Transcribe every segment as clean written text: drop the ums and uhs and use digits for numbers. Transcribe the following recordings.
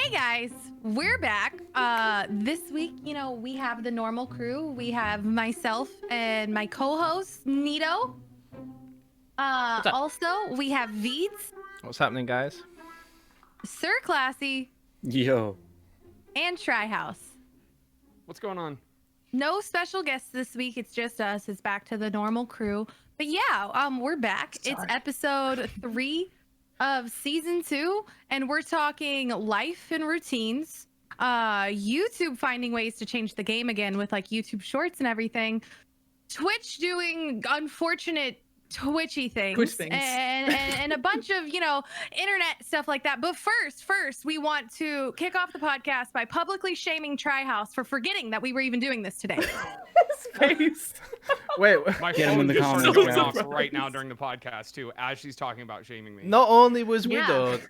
Hey guys, we're back. This week, we have the normal crew. We have myself and my co-host Neato. Also, we have Veeds, What's happening, guys? Sir Classy, Yo. and Trihouse. What's going on? No special guests this week. It's just us. It's back to the normal crew. But yeah, we're back. Sorry. It's episode 3 of season 2, and we're talking life and routines. YouTube finding ways to change the game again with like YouTube Shorts and everything. Twitch doing unfortunate Twitchy things, and a bunch of internet stuff like that. But first we want to kick off the podcast by publicly shaming Trihouse for forgetting that we were even doing this today. Face. Wait, My Get him phone in the just started comments, going guys. off right now during the podcast too, as she's talking about shaming me. not only was Yeah. Widow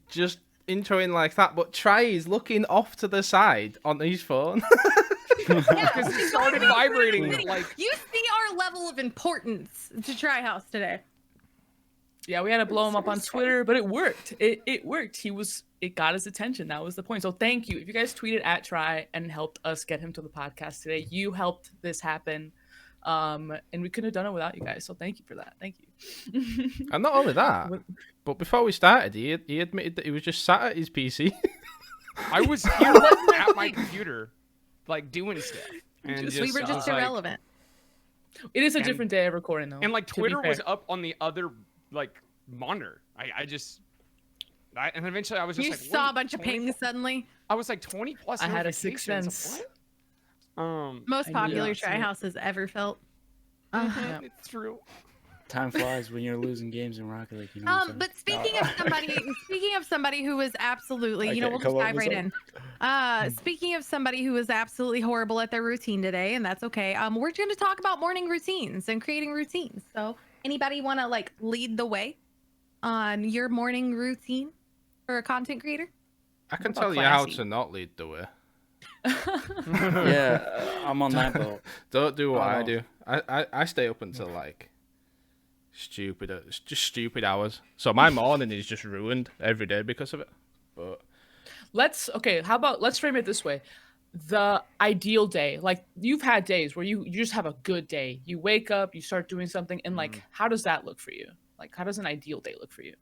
just introing like that, but Try is looking off to the side on his phone. Because it started vibrating like. You see our level of importance to Trihouse today. Yeah, we had to blow him up on Twitter, but it worked. It worked. It got his attention. That was the point. So thank you. If you guys tweeted at Try and helped us get him to the podcast today, you helped this happen. And we couldn't have done it without you guys. So thank you for that. Thank you. And not only that, but before we started, he admitted that he was just sat at his PC. I was here at my computer, like doing stuff. And We were just like- irrelevant. It is a And- different day of recording though. And like to be Twitter was fair. up on the other like monitor. And eventually I was just You like, saw a wait, bunch of 20 pings suddenly. I was like 20 plus. I had a sixth notifications. sense. What? Most I knew popular that. Trihouse has ever felt. Yeah. It's true. Time flies when you're losing games in Rocket League. You know what I'm saying? But speaking of somebody who was absolutely, I we'll can't just come up dive with right in. Speaking of somebody who was absolutely horrible at their routine today, and that's okay. We're going to talk about morning routines and creating routines. So, anybody want to like lead the way on your morning routine for a content creator? I can What tell about you how classy? to not lead the way. Yeah, I'm on that boat. Don't do what I Oh. do. I stay up until like stupid hours. So my morning is just ruined every day because of it. But How about let's frame it this way. The ideal day, like you've had days where you just have a good day. You wake up, you start doing something, and like, how does that look for you? Like, how does an ideal day look for you?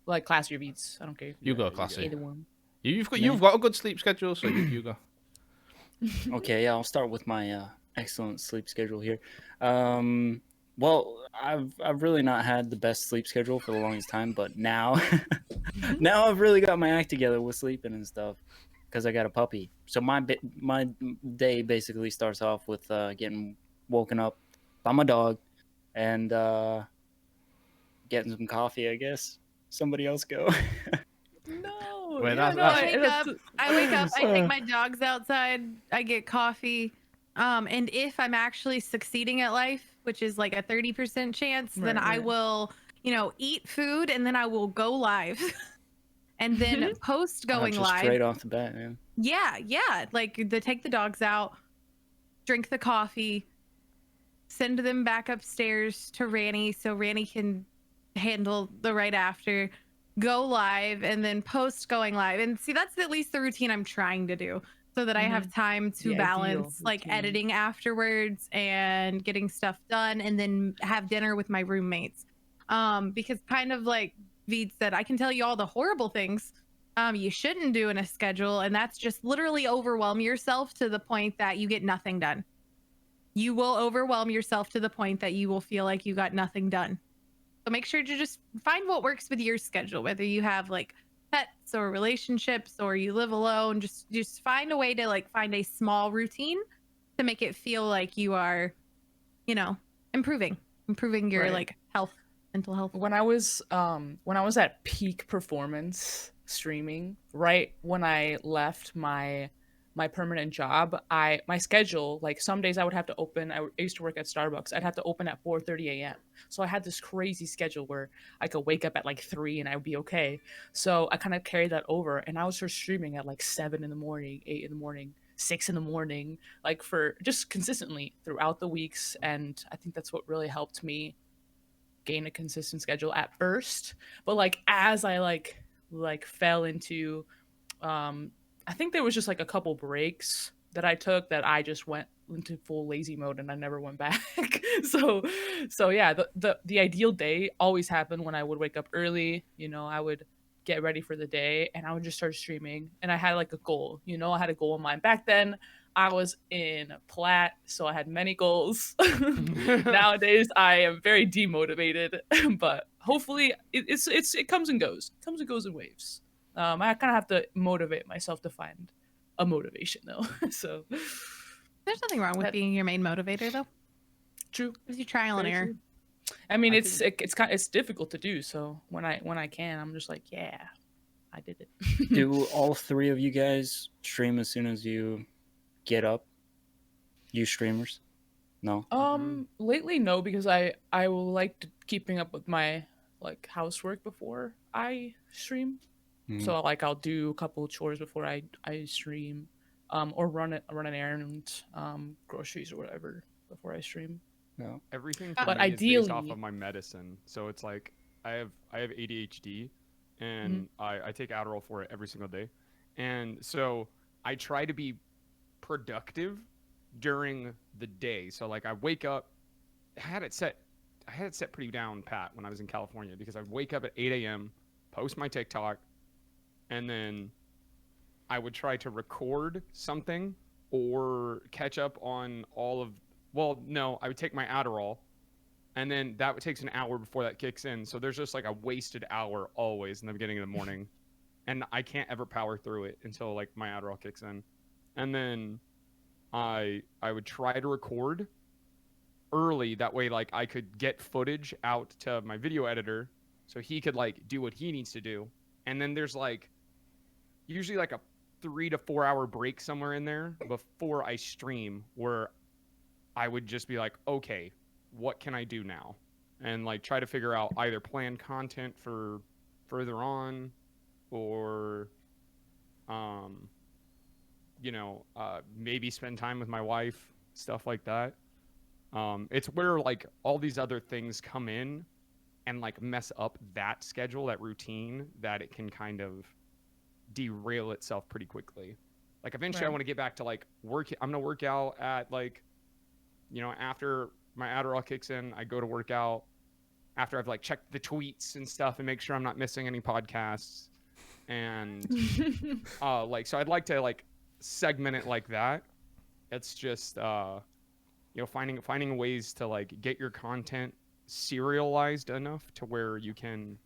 Like classy or Veeds, I don't care. you go, Classy. Either one. You've got a good sleep schedule, so you go. Okay, yeah, I'll start with my excellent sleep schedule here. Well, I've really not had the best sleep schedule for the longest time, but now I've really got my act together with sleeping and stuff because I got a puppy. So my day basically starts off with getting woken up by my dog and getting some coffee, I guess. Somebody else go. No. Wait, yeah, that's- no, that's- I wake up, I take my dogs outside, I get coffee. And if I'm actually succeeding at life, which is like a 30% chance, then I Right. will, eat food and then I will go live. And then post going Just live. straight off the bat, man. Yeah. Like take the dogs out, drink the coffee, send them back upstairs to Ranny so Ranny can handle the right after, go live, and then post going live. And see, that's at least the routine I'm trying to do so that I have time to The ideal balance like routine. editing afterwards and getting stuff done and then have dinner with my roommates. Because kind of like Veed said, I can tell you all the horrible things you shouldn't do in a schedule, and that's just literally overwhelm yourself to the point that you get nothing done. You will overwhelm yourself to the point that you will feel like you got nothing done. So make sure to just find what works with your schedule, whether you have like pets or relationships or you live alone. Just find a way to like find a small routine to make it feel like you are, improving your Right. like health, mental health. When I was at peak performance streaming, right when I left my permanent job, my schedule, like some days I would have to open, I used to work at Starbucks, I'd have to open at 4:30 a.m. So I had this crazy schedule where I could wake up at like 3 and I would be okay. So I kind of carried that over, and I was just streaming at like 7 in the morning, 8 in the morning, 6 in the morning, like for just consistently throughout the weeks. And I think that's what really helped me gain a consistent schedule at first. But like as I like like fell into I think there was just like a couple breaks that I took that I just went into full lazy mode and I never went back. so yeah, the ideal day always happened when I would wake up early, you know, I would get ready for the day and I would just start streaming, and I had like a goal, you know, I had a goal in mind. Back then I was in Plat, so I had many goals. Nowadays I am very demotivated, but hopefully it comes and goes. It comes and goes in waves. I kind of have to motivate myself to find a motivation though. So There's nothing wrong with That- being your main motivator, though. true. It's your trial and Very error. true. I mean, I it's difficult to do. So when I can, I'm just like, yeah, I did it. Do all three of you guys stream as soon as you get up? You streamers? No. Lately no, because I will like to keeping up with my like housework before I stream. Mhm. So like I'll do a couple of chores before I stream, or run an errand, groceries or whatever before I stream. No. Everything But for me is based off ideally- of my medicine. So it's like I have ADHD, and I take Adderall for it every single day, and so I try to be productive during the day. So like I wake up, I had it set pretty down pat when I was in California, because I'd wake up at 8 a.m., post my TikTok, and then I would try to record something or catch up on all of, well, no, I would take my Adderall, and then that takes an hour before that kicks in. So there's just like a wasted hour always in the beginning of the morning, and I can't ever power through it until like my Adderall kicks in. And then I would try to record early, that way like I could get footage out to my video editor so he could like do what he needs to do. And then there's like usually like a 3 to 4 hour break somewhere in there before I stream, where I would just be like, okay, what can I do now? And like try to figure out either plan content for further on, or maybe spend time with my wife, stuff like that. It's where like all these other things come in and like mess up that schedule, that routine, that it can kind of derail itself pretty quickly. Like eventually I Right. want to get back to like work. I'm going to work out at like, after my Adderall kicks in, I go to work out after I've like checked the tweets and stuff and make sure I'm not missing any podcasts. And so I'd like to like segment it like that. It's just finding ways to like get your content serialized enough to where you can,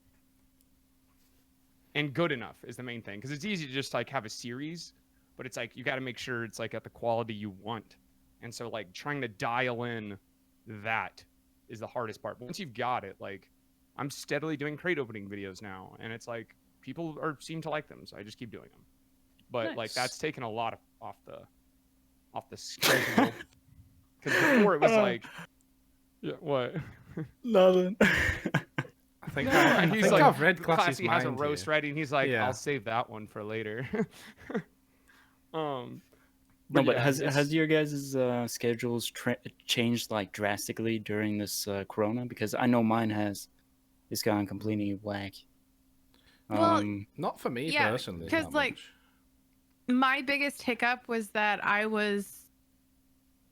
and good enough is the main thing, because it's easy to just like have a series, but it's like you got to make sure it's like at the quality you want. And so like trying to dial in that is the hardest part. But once you've got it, like I'm steadily doing crate opening videos now, and it's like people seem to like them, so I just keep doing them. But like Nice. that's taken a lot off the schedule. Because before it was like, yeah, what? Nothing. I think, No, I he's think like, I've read Classy Classy has a mind roast here. ready, and he's like, Yeah. I'll save that one for later. No, but yeah, has your guys' schedules changed like drastically during this corona? Because I know mine has. It's gone completely whack. Well, Not for me Yeah, personally. 'cause, not like, much. My biggest hiccup was that I was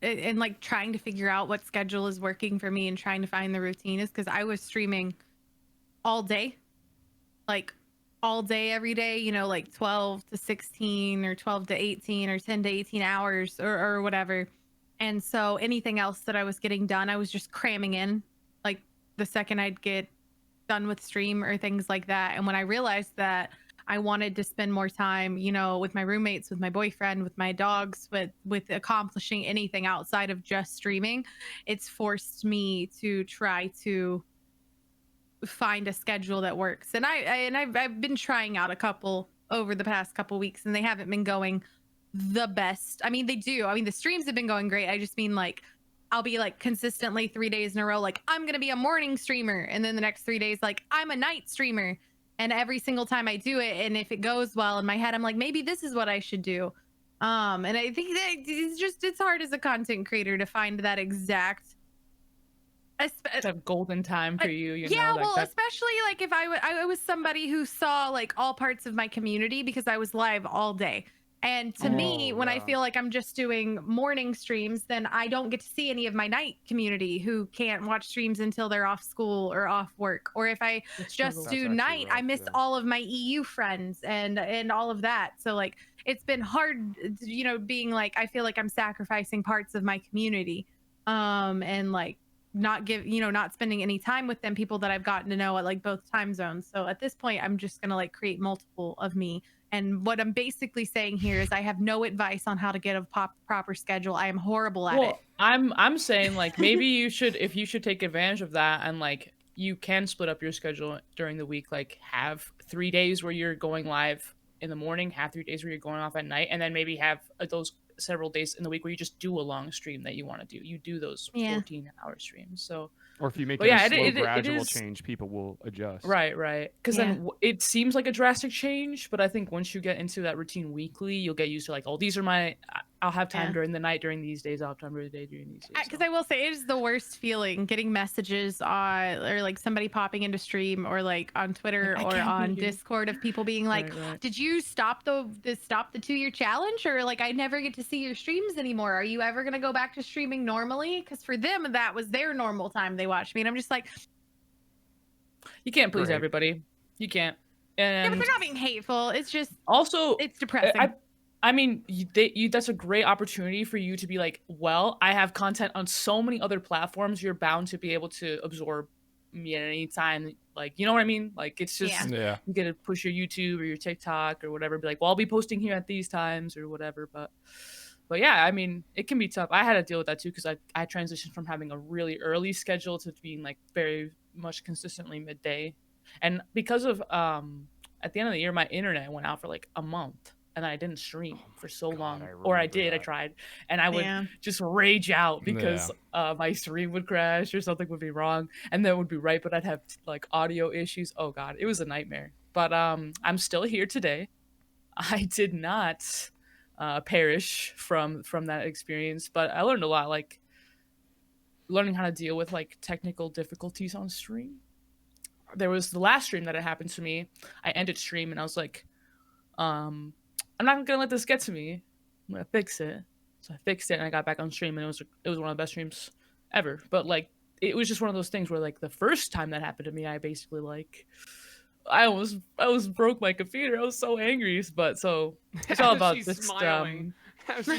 in like trying to figure out what schedule is working for me and trying to find the routine, is because I was streaming all day, like all day every day, like 12 to 16 or 12 to 18 or 10 to 18 hours or whatever. And so anything else that I was getting done, I was just cramming in like the second I'd get done with stream or things like that. And when I realized that I wanted to spend more time, with my roommates, with my boyfriend, with my dogs, with accomplishing anything outside of just streaming, it's forced me to try to find a schedule that works. And I've been trying out a couple over the past couple weeks, and they haven't been going the best. I mean, they do. I mean, the streams have been going great. I just mean like I'll be like consistently 3 days in a row, like I'm gonna be a morning streamer, and then the next 3 days, like I'm a night streamer. And every single time I do it, and if it goes well in my head, I'm like, maybe this is what I should do. And I think that it's hard as a content creator to find that exact It's a golden time for you, you yeah, know. well, especially like if I was somebody who saw like all parts of my community because I was live all day. And to me, when I feel like I'm just doing morning streams, then I don't get to see any of my night community who can't watch streams until they're off school or off work. Or if I just do night, I miss all of my EU friends and all of that. So like it's been hard, you know, being like I feel like I'm sacrificing parts of my community, and like not spending any time with them, people that I've gotten to know at like both time zones. So at this point, I'm just gonna like create multiple of me. And what I'm basically saying here is I have no advice on how to get a proper schedule. I am horrible at it. I'm saying like maybe you should take advantage of that, and like you can split up your schedule during the week, like have 3 days where you're going live in the morning, have 3 days where you're going off at night, and then maybe have those several days in the week where you just do a long stream that you want to do. You do those 14-hour streams. So or if you make a slow gradual change, people will adjust. Right. Because then it seems like a drastic change, but I think once you get into that routine weekly, you'll get used to like, oh, these are I'll have time during the night during these days. I'll have time during the day during these days. Because I will say it is the worst feeling getting messages on or like somebody popping into stream or like on Twitter or on Discord of people being like, did you stop the 2-year challenge? Or like I never get to see your streams anymore. Are you ever going to go back to streaming normally? Because for them, that was their normal time they watched me. And I'm just like, you can't please everybody. You can't. And but they're not being hateful. It's just also it's depressing. I mean, that's a great opportunity for you to be like, well, I have content on so many other platforms. You're bound to be able to absorb me at any time. Like, you know what I mean? Like, it's just, you get to push your YouTube or your TikTok or whatever. Be like, well, I'll be posting here at these times or whatever. But yeah, I mean, it can be tough. I had to deal with that too because I transitioned from having a really early schedule to being like very much consistently midday. And because of, at the end of the year, my internet went out for like a month. And I didn't stream for so long, or I tried, and I would just rage out because my stream would crash or something would be wrong, and that would be right, but I'd have like audio issues. Oh God, it was a nightmare. But I'm still here today. I did not perish from that experience, but I learned a lot, like learning how to deal with like technical difficulties on stream. There was the last stream that had happened to me. I ended stream and I was like, I'm not gonna let this get to me. I'm gonna fix it. So I fixed it and I got back on stream and it was one of the best streams ever. But like it was just one of those things where like the first time that happened to me, I basically like I almost broke my computer. I was so angry. But so it's all about this smiling. I was so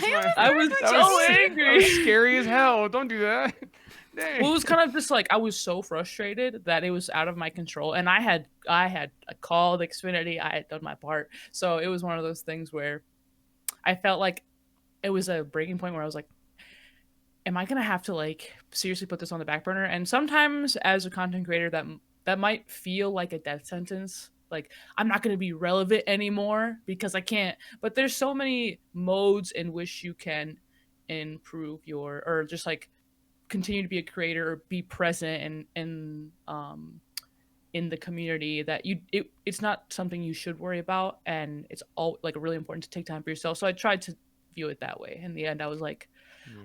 angry. That was scary as hell. Don't do that. Dang. Well, it was kind of just like I was so frustrated that it was out of my control, and I had called Xfinity. I had done my part, so it was one of those things where I felt like it was a breaking point where I was like, "Am I gonna have to like seriously put this on the back burner?" And sometimes, as a content creator, that might feel like a death sentence. Like I'm not gonna be relevant anymore because I can't. But there's so many modes in which you can improve or just like continue to be a creator or be present in the community that it's not something you should worry about, and it's all like really important to take time for yourself. So I tried to view it that way. In the end, I was like,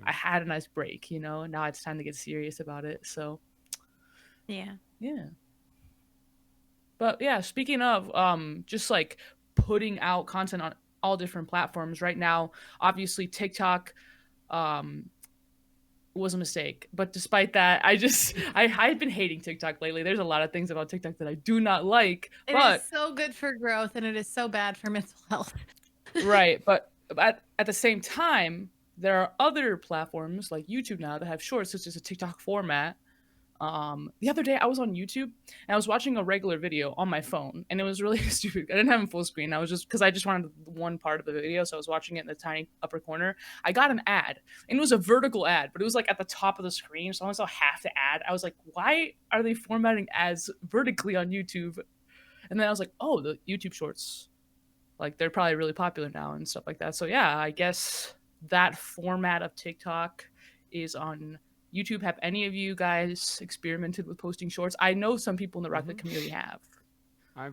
I had a nice break, you know. Now it's time to get serious about it. So yeah. But yeah, speaking of just like putting out content on all different platforms right now, obviously TikTok was a mistake, but despite that, I've been hating TikTok lately. There's a lot of things about TikTok that I do not like. It is so good for growth, and it is so bad for mental health. Right, but at the same time, there are other platforms like YouTube now that have shorts, such as a TikTok format. The other day I was on YouTube and I was watching a regular video on my phone, and it was really stupid. I didn't have it full screen. I was just because I just wanted one part of the video, so I was watching it in the tiny upper corner. I got an ad, and it was a vertical ad, but it was like at the top of the screen, so I only saw half the ad. I was like, why are they formatting ads vertically on YouTube? And then I was like, oh, the YouTube Shorts, like they're probably really popular now and stuff like that. So yeah, I guess that format of TikTok is on YouTube. Have any of you guys experimented with posting shorts? I know some people in the Rocket community have. I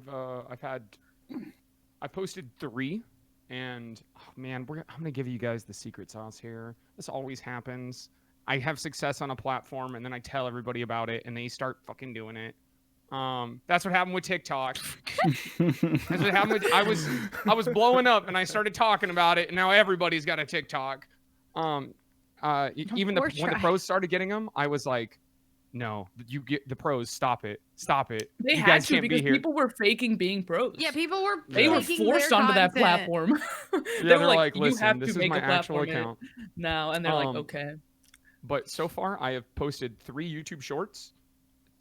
posted 3, and oh man, I'm gonna give you guys the secret sauce here. This always happens. I have success on a platform and then I tell everybody about it and they start fucking doing it. That's what happened with TikTok. That's what happened with I was blowing up and I started talking about it and now everybody's got a TikTok. Even when the pros started getting them, I was like, no, you get the pros. Stop it. They you had guys to can't because be here. people were faking being pros. Yeah, people were. They were faking forced their onto that content. platform. Yeah, They were they're like, you listen, have this to is make my a actual platform account. now, and they're like, okay. But so far, I have posted 3 YouTube shorts,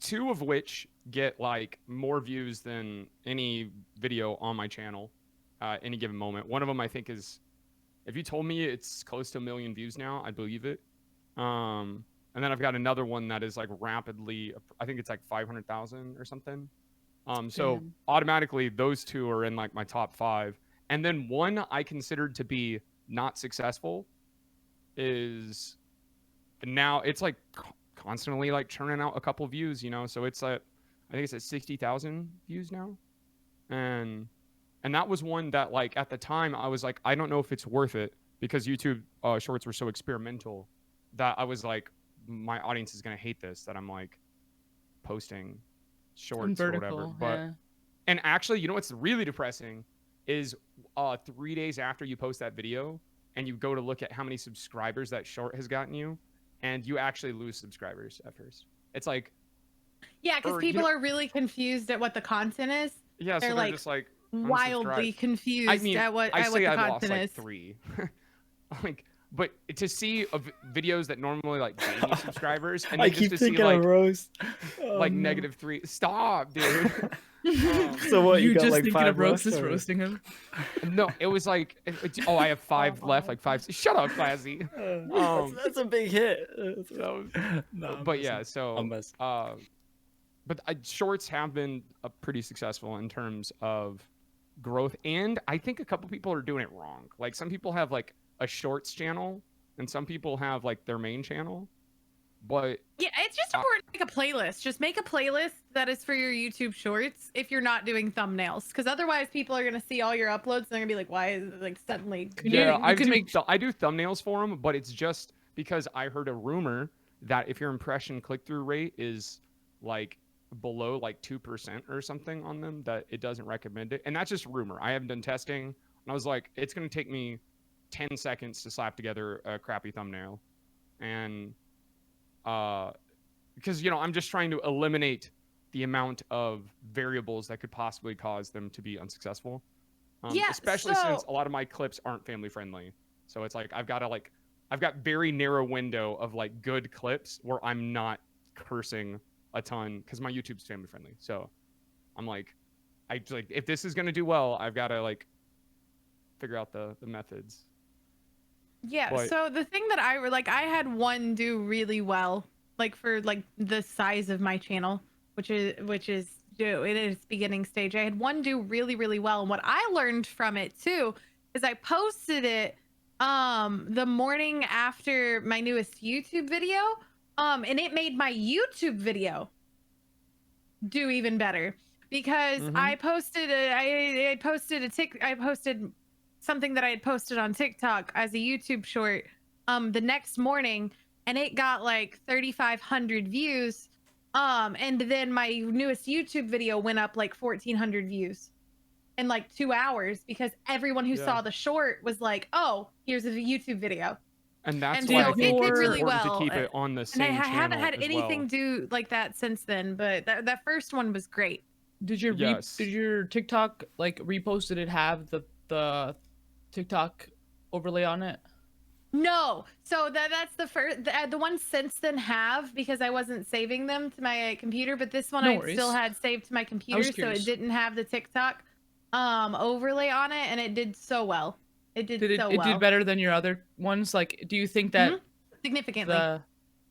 2 of which get like more views than any video on my channel any given moment. One of them I think is, if you told me it's close to 1 million views now, I'd believe it. And then I've got another one that is like rapidly, I think it's like 500,000 or something. So automatically those 2 are in like my top 5. And then one I considered to be not successful is now it's like constantly like churning out a couple views, you know? So it's at, I think it's at 60,000 views now. And that was one that like at the time I was like, I don't know if it's worth it because YouTube shorts were so experimental that I was like, my audience is going to hate this, that I'm like posting shorts or whatever. But, and actually, you know, what's really depressing is 3 days after you post that video and you go to look at how many subscribers that short has gotten you, and you actually lose subscribers at first. It's like, yeah, because people are really confused at what the content is. Yeah, they're so like, just like wildly confused at what the content lost is. Like 3. Like, but to see videos that normally like gain you subscribers, and I just keep to thinking see like of roast. like -3. Stop, dude. So what? You got just like thinking 5 of roast left, is or- roasting him. No, it was like, I have 5 left, like 5. Shut up, Classy. That's a big hit. No, but yeah, so but shorts have been pretty successful in terms of growth, and I think a couple people are doing it wrong. Like some people have like a shorts channel, and some people have like their main channel. But yeah, it's just important to make a playlist. Just make a playlist that is for your YouTube shorts if you're not doing thumbnails, because otherwise people are gonna see all your uploads and they're gonna be like, why is it like suddenly? Yeah, I do thumbnails for them, but it's just because I heard a rumor that if your impression click-through rate is like below like 2% or something on them, that it doesn't recommend it. And that's just rumor. I haven't done testing, and I was like, it's gonna take me 10 seconds to slap together a crappy thumbnail. And because, you know, I'm just trying to eliminate the amount of variables that could possibly cause them to be unsuccessful. Especially since a lot of my clips aren't family friendly. So it's like I've got very narrow window of like good clips where I'm not cursing a ton because my YouTube's family friendly. So I'm like, if this is gonna do well, I've got to like figure out the methods. Yeah, But so the thing that I had one do really well, like for like the size of my channel, which is in its beginning stage. I had one do really, really well, and what I learned from it too is I posted it the morning after my newest YouTube video, and it made my YouTube video do even better because I posted something that I had posted on TikTok as a YouTube short the next morning, and it got like 3,500 views. And then my newest YouTube video went up like 1,400 views in like 2 hours because everyone who saw the short was like, "Oh, here's a YouTube video." And that's and why so I think it did it's really important well. to keep it on the same and I channel haven't had as anything well. do like that since then, but that first one was great. Did your did your TikTok like repost? Did it have the TikTok overlay on it? No, so that's the first. The ones since then have, because I wasn't saving them to my computer, but this one I still had saved to my computer, so it didn't have the TikTok overlay on it, and it did so well. It did so well. It did better than your other ones. Like, do you think that significantly?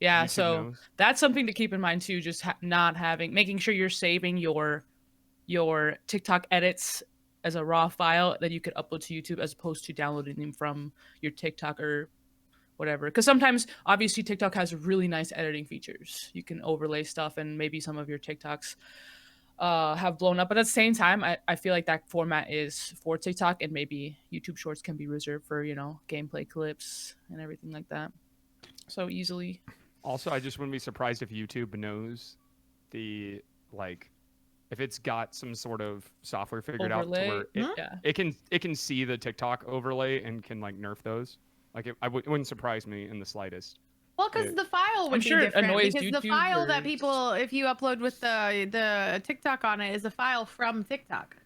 Yeah, YouTube so knows. that's something to keep in mind too. Just making sure you're saving your TikTok edits as a raw file that you could upload to YouTube, as opposed to downloading them from your TikTok or whatever. Because sometimes, obviously, TikTok has really nice editing features. You can overlay stuff, and maybe some of your TikToks have blown up. But at the same time, I feel like that format is for TikTok, and maybe YouTube Shorts can be reserved for, you know, gameplay clips and everything like that. so easily. Also, I just wouldn't be surprised if YouTube knows the if it's got some sort of software figured Overlay. out to where Yeah. it can see the TikTok overlay and can like nerf those. Like it wouldn't surprise me in the slightest. Well, because the file would I'm be sure it different. annoys Because the file that YouTubers. people, if you upload with the TikTok on it, is a file from TikTok.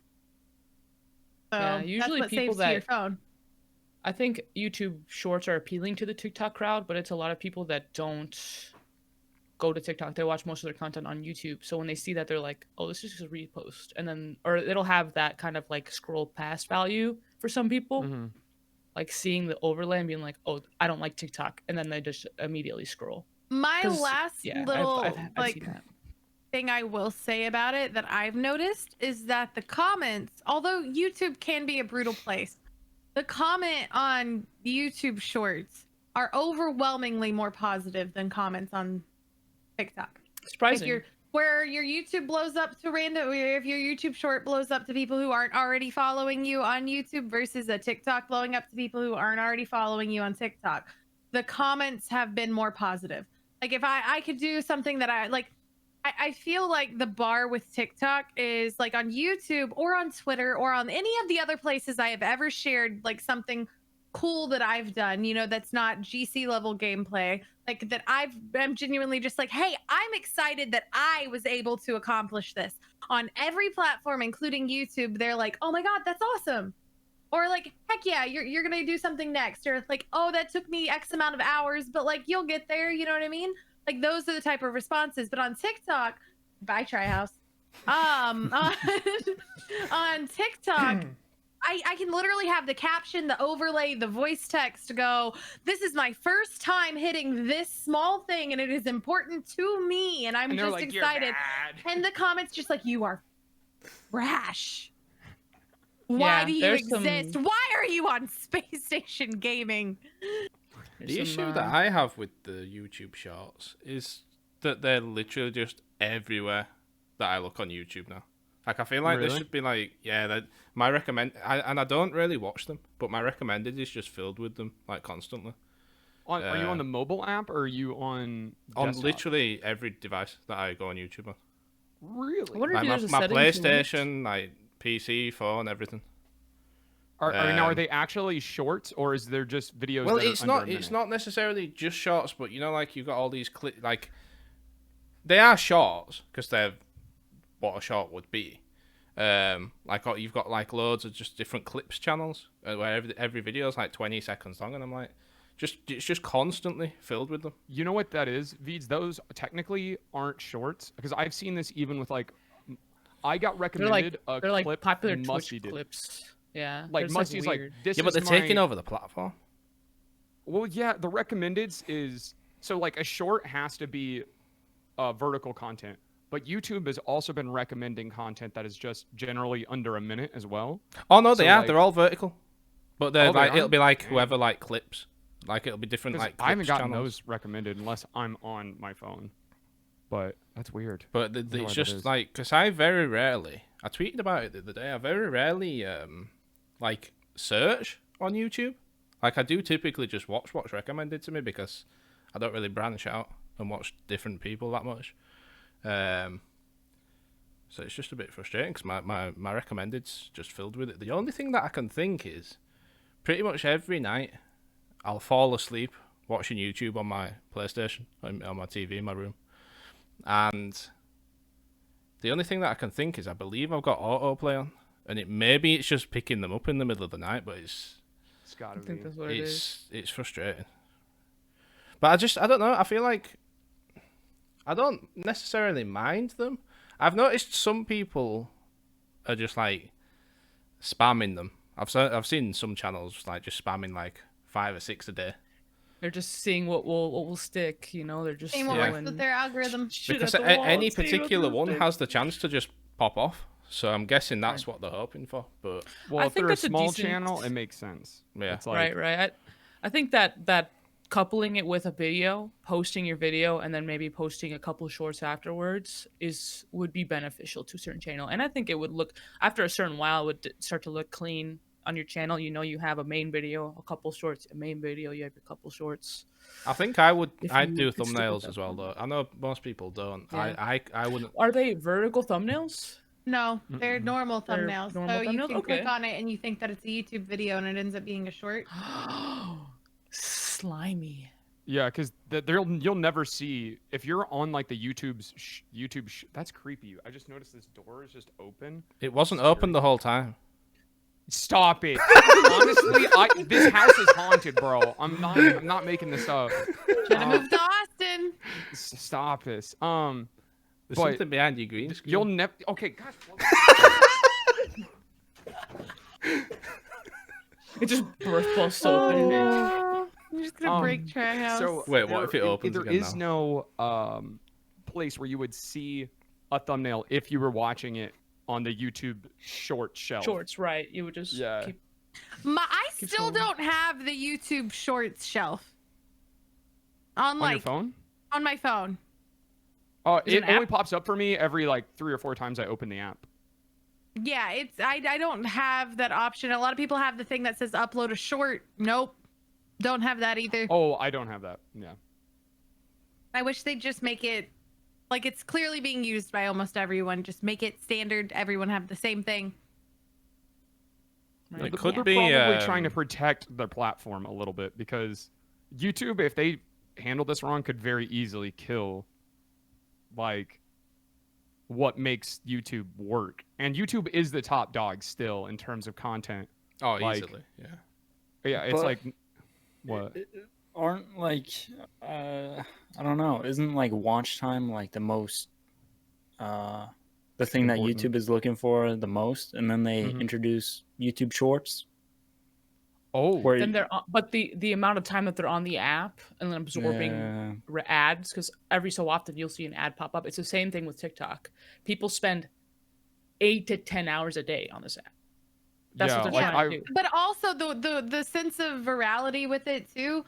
So Yeah, usually that's what people saves to your that- phone. I think YouTube Shorts are appealing to the TikTok crowd, but it's a lot of people that don't go to TikTok. They watch most of their content on YouTube. So when they see that, they're like, "Oh, this is just a repost," and then or it'll have that kind of like scroll past value for some people. Mm-hmm. Like seeing the overlay and being like, "Oh, I don't like TikTok," and then they just immediately scroll. My 'Cause, last yeah, little I've like seen that. thing I will say about it that I've noticed is that the comments, although YouTube can be a brutal place, the comment on YouTube Shorts are overwhelmingly more positive than comments on TikTok. Surprising. Where your YouTube blows up to random, if your YouTube short blows up to people who aren't already following you on YouTube versus a TikTok blowing up to people who aren't already following you on TikTok, the comments have been more positive. Like if I could do something that I feel like the bar with TikTok is like on YouTube or on Twitter or on any of the other places I have ever shared like something cool that I've done, you know, that's not GC level gameplay, like that I'm genuinely just like, hey, I'm excited that I was able to accomplish this on every platform, including YouTube. They're like, oh my God, that's awesome. Or like, heck yeah, you're gonna do something next. Or like, oh, that took me X amount of hours, but like you'll get there, you know what I mean? Like those are the type of responses. But on TikTok, bye Trihouse. On TikTok, I can literally have the caption, the overlay, the voice text go, this is my first time hitting this small thing and it is important to me and I'm just like, excited. And the comments just like, you are trash. Why Yeah, do you there's exist? some- Why are you on Space Station Gaming? The issue that I have with the YouTube Shorts is that they're literally just everywhere that I look on YouTube now. Like, I feel like Really? there should be like, yeah, that my and I don't really watch them, but my recommended is just filled with them, like, constantly. Are you on the mobile app or are you on desktop? Literally every device that I go on YouTube on. Really? I wonder Like if there's a my setting to limit- PlayStation, like PC, phone, everything. Are they actually shorts or is there just videos? Well, that are it's under a not. It's minute? not necessarily just shorts, but you know, like you've got all these like they are shorts because they're what a short would be. Like you've got like loads of just different clips channels where every video is like 20 seconds long, and I'm like, it's just constantly filled with them. You know what that is, Veeds? Those technically aren't shorts because I've seen this even with like, I got recommended a they're like clip popular Musty Twitch did. clips. Yeah, Like they're just, Musty's like, weird. this Yeah, but is they're taking my- over the platform. Well, yeah, the recommendeds is so like a short has to be vertical content, but YouTube has also been recommending content that is just generally under a minute as well. Oh no, So, they are. like- They're all vertical, but they're Oh, they like are? it'll be like Dang. whoever like clips. Like it'll be different 'Cause like clips I haven't gotten channels. those recommended unless I'm on my phone, but that's weird. But know why it's that just is. like because I very rarely. I tweeted about it the other day. I very rarely like search on YouTube. Like I do typically just watch what's recommended to me because I don't really branch out and watch different people that much. So it's just a bit frustrating because my recommended's just filled with it. The only thing that I can think is pretty much every night I'll fall asleep watching YouTube on my PlayStation, on my TV in my room. And the only thing that I can think is I believe I've got autoplay on. And maybe it's just picking them up in the middle of the night, but it's It's gotta I think be. that's what it is. it's frustrating. But I don't know. I feel like I don't necessarily mind them. I've noticed some people are just like spamming them. I've seen some channels like just spamming like 5 or 6 a day. They're just seeing what will stick. You know, they're just Same what Yeah. works throwing with their algorithm. shit Because at the wall any and seeing what particular will one stick. has the chance to just pop off. So I'm guessing that's what they're hoping for. But Well, I if think they're a that's a small decent- channel, it makes sense. yeah. It's like, Right. I think that coupling it with a video, posting your video, and then maybe posting a couple shorts afterwards would be beneficial to a certain channel. And I think it would look after a certain while it would start to look clean on your channel, you have a main video, a couple shorts, a main video, you have a couple shorts. I think I'd you do could stick with thumbnails that as well, though. format. I know most people don't. Yeah. I wouldn't. Are they vertical thumbnails? No, they're Mm-mm. normal They're thumbnails. normal So you thumbnails? can click Okay. on it and you think that it's a YouTube video and it ends up being a short. Slimy. Yeah, because you'll never see if you're on like the that's creepy. I just noticed this door is just open. It wasn't open the whole time. Stop it. Honestly, this house is haunted, bro. I'm not making this up. Should have moved to Austin. Stop this. There's But something behind your green screen. You'll never. Okay, gosh. It just burst open. I'm just gonna break Trihouse. So Wait, what if it opens There again is no place where you would see a thumbnail if you were watching it on the YouTube short shelf. Shorts, right? You would just keep. I Keep still scrolling. don't have the YouTube Shorts shelf on On your like phone? on my phone. Is It an only app? pops up for me every like 3 or 4 times I open the app. Yeah, I don't have that option. A lot of people have the thing that says upload a short. Nope, don't have that either. Oh, I don't have that. Yeah. I wish they'd just make it like it's clearly being used by almost everyone. Just make it standard. Everyone have the same thing. Right. It could They're be probably trying to protect their platform a little bit because YouTube, if they handle this wrong, could very easily kill like what makes YouTube work. And YouTube is the top dog still in terms of content. Oh, like- easily. Yeah. Yeah, it's But- like what? Aren't like I don't know, isn't like watch time like the most the thing that Important. YouTube is looking for the most, and then they Mhm. introduce YouTube Shorts Oh, where Then they're on, but the amount of time that they're on the app and then absorbing Yeah. ads, because every so often you'll see an ad pop up. It's the same thing with TikTok. People spend 8 to 10 hours a day on this app. That's what they're like trying to do. But also the sense of virality with it too,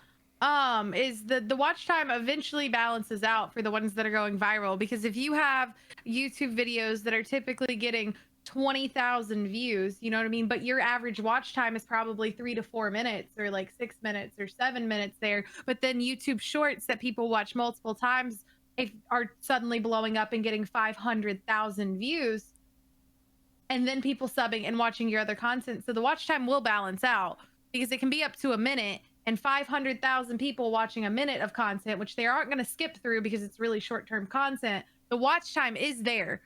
is the watch time eventually balances out for the ones that are going viral. Because if you have YouTube videos that are typically getting 20,000 views, you know what I mean? But your average watch time is probably 3 to 4 minutes or like 6 minutes or 7 minutes there. But then YouTube shorts that people watch multiple times are suddenly blowing up and getting 500,000 views. And then people subbing and watching your other content. So the watch time will balance out because it can be up to a minute and 500,000 people watching a minute of content, which they aren't going to skip through because it's really short-term content. The watch time is there.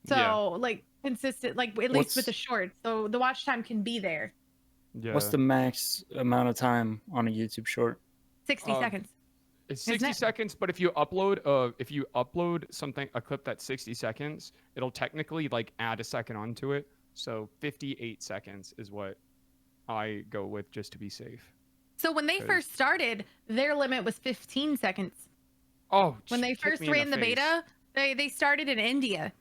So Yeah. like consistent, like at least with the shorts. So the watch time can be there. yeah. What's the max amount of time on a YouTube short? 60 seconds. It's Isn't 60 it? seconds, but if you upload a clip that's 60 seconds, it'll technically like add a second onto it. So 58 seconds is what I go with just to be safe. So when they first started, their limit was 15 seconds. Oh, When they kick first me in ran the face. beta, they started in India.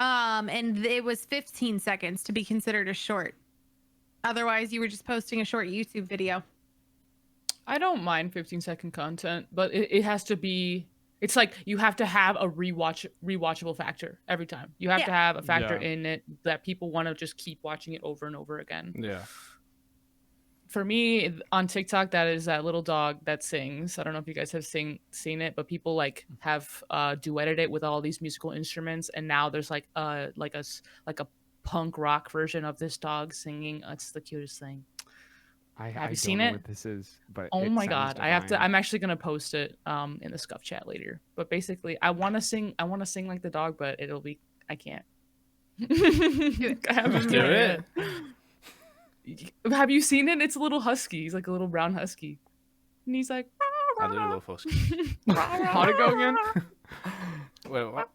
And it was 15 seconds to be considered a short. Otherwise, you were just posting a short YouTube video. I don't mind 15-second content, but it has to be. It's like you have to have a rewatchable factor every time. You have to have a factor Yeah. in it that people want to just keep watching it over and over again. Yeah. For me, on TikTok, that is that little dog that sings. I don't know if you guys have seen it, but people like have duetted it with all these musical instruments, and now there's like a punk rock version of this dog singing. It's the cutest thing. Have you seen know it? What this is, but Oh it my sounds god, I have to. divine. I'm actually gonna post it in the Scuff chat later. But basically, I want to sing like the dog, but it'll be. I can't. I haven't Do done it. Have you seen it? It's a little husky. He's like a little brown husky, and he's like. I do love husky. How'd it go again? Wait, what?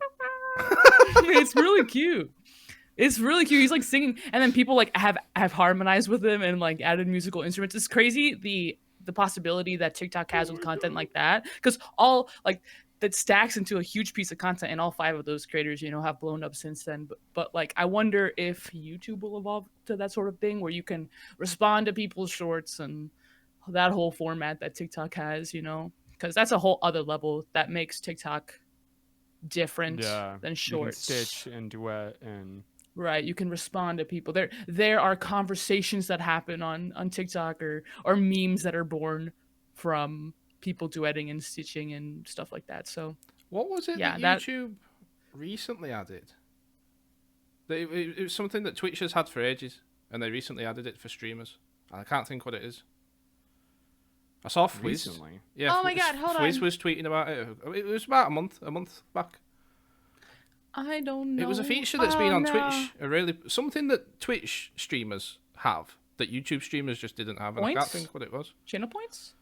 It's really cute. It's really cute. He's like singing, and then people like have harmonized with him and like added musical instruments. It's crazy the possibility that TikTok has with content like that, because all like that stacks into a huge piece of content, and all 5 of those creators, have blown up since then. But like, I wonder if YouTube will evolve to that sort of thing where you can respond to people's shorts and that whole format that TikTok has, because that's a whole other level that makes TikTok different Yeah, than you can shorts. stitch and duet and right? You can respond to people. There are conversations that happen on TikTok or memes that are born from people duetting and stitching and stuff like that. So What was it yeah, that YouTube recently added? It was something that Twitch has had for ages, and they recently added it for streamers. And I can't think what it is. I saw Fwiz. Recently? Yeah. Oh my God, hold Fwiz on. was tweeting about it. It was about a month back. I don't know. It was a feature that's been on no. Twitch. Something that Twitch streamers have that YouTube streamers just didn't have, and I can't Points? think what it was. Channel points.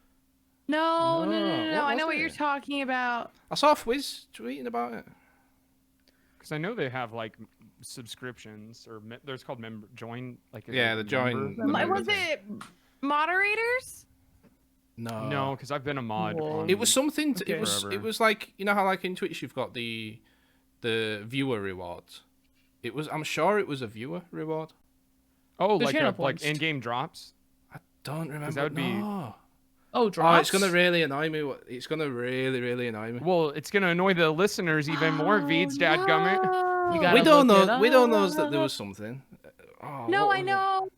No. What I know was what you're it? talking about. I saw Fwiz tweeting about it. Because I know they have like subscriptions or there's called member join like Yeah, the join- the member Was it moderators? No, because I've been a mod. Whoa. On, It was something. Okay. It was like, you know how like in Twitch you've got the viewer rewards. It was. I'm sure it was a viewer reward. oh The like channel like points. in-game drops. I don't remember. that would be- No. Oh, Oh, drops. it's gonna really annoy me. It's gonna really annoy me. Well, it's gonna annoy the listeners even more. Veeds, dadgummit. You No. gotta We don't look know. it We don't know that up. there was something. Oh, No, what I was it? know.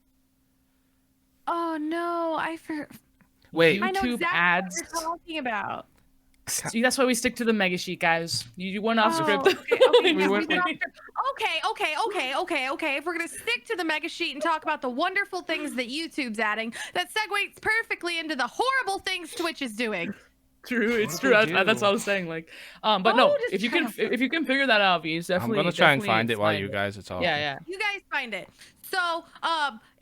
Oh no, Wait. I know YouTube exactly ads. what you're talking about. See, that's why we stick to the mega sheet, guys. You went off Oh, script. okay, We yeah, went- we went off okay. If we're gonna stick to the mega sheet and talk about the wonderful things that YouTube's adding, that segues perfectly into the horrible things Twitch is doing. True, it's What true. they That's do. what I was saying. Like, but no, just if you can try. if you can figure that out, V's I'm definitely. gonna try and definitely find it while find you guys are talking. Yeah. You guys find it. So,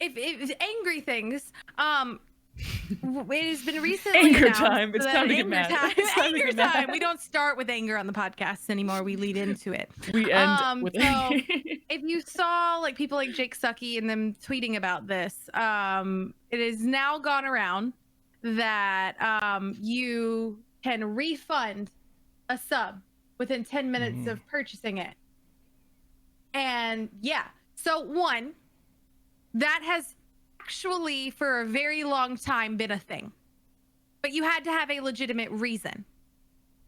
if angry things, it has been recently Anger announced time. It's that time to get anger mad. time- It's time to anger get mad. time. We don't start with anger on the podcast anymore. We lead into it. We end with. So if you saw like people like Jake Sucky and them tweeting about this, it has now gone around that you can refund a sub within 10 minutes of purchasing it. And yeah, so one, that has actually for a very long time been a thing. But you had to have a legitimate reason.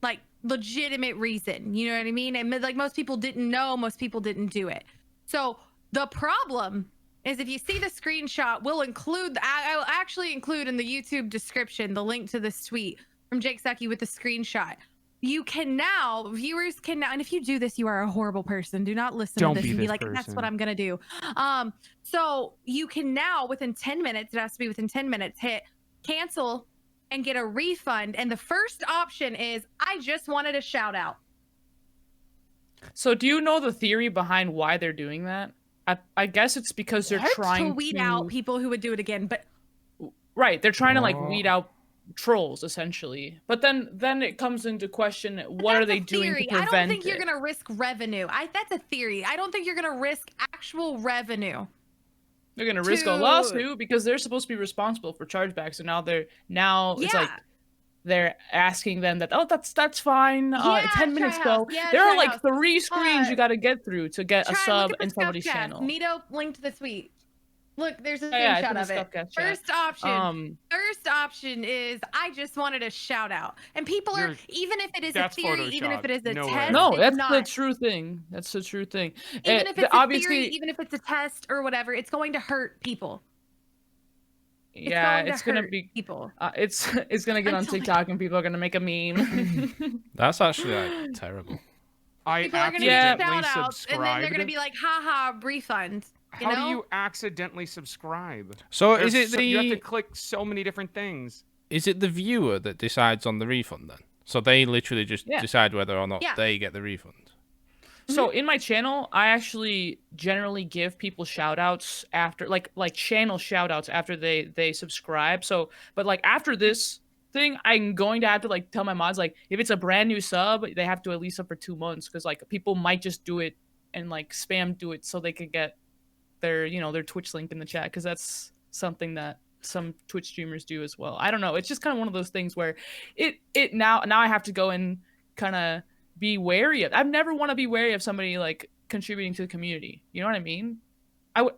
Like legitimate reason, you know what I mean? And like most people didn't know, most people didn't do it. So the problem is if you see the screenshot, I will actually include in the YouTube description the link to this tweet from Jake Sucky with the screenshot. Viewers can now, and if you do this, you are a horrible person. Do not listen Don't to this be and be this like, that's person. what I'm gonna do. So you can now within 10 minutes, it has to be within 10 minutes, hit cancel and get a refund. And the first option is, I just wanted a shout out. So, do you know the theory behind why they're doing that? I guess it's because they're trying to weed to out people who would do it again. But Right, they're trying to like Oh. weed out trolls essentially. But then it comes into question, what are that's they a doing theory. to prevent I don't think you're it? gonna risk revenue. That's a theory. I don't think you're gonna risk actual revenue. They're gonna risk a to- lawsuit because they're supposed to be responsible for chargebacks, and it's like they're asking them that that's fine. Yeah, 10 minutes Trihouse. go. Yeah, There are like Trihouse. 3 screens you got to get through to get a Try sub look at in the somebody's Scuff Cast. channel. Neato linked the tweet. Look, there's a Yeah, it's in screenshot the of it. Scuff Cast chat. First option. First option is I just wanted a shout out. And people are, even if it is a That's theory, even if it is a Photoshop. No way. test, No, it's that's not. the true thing. That's the true thing. Even if it's a obviously, theory, even if it's a test or whatever, it's going to hurt people. yeah, going to it's gonna hurt be. people. It's gonna get on Until it- TikTok and people are gonna make a meme. That's actually like terrible. I People are going to Yeah. get accidentally shout outs, and then they're going to subscribed. be like, haha, refund. You How know? do you accidentally subscribe? So There's is it you have to the click so many different things. viewer that decides on the refund then? So they literally just Yeah. decide whether or not Yeah. they get the refund. So in my channel, I actually generally give people shout outs after like channel shout outs after they subscribe. So but like after this thing, I'm going to have to like tell my mods like if it's a brand new sub, they have to at least sub for 2 months because like people might just do it and like spam do it so they could get their their Twitch link in the chat because that's something that some Twitch streamers do as well. I don't know. It's just kind of one of those things where it now I have to go and kind of be wary of. I've never want to be wary of somebody like contributing to the community. You know what I mean? I would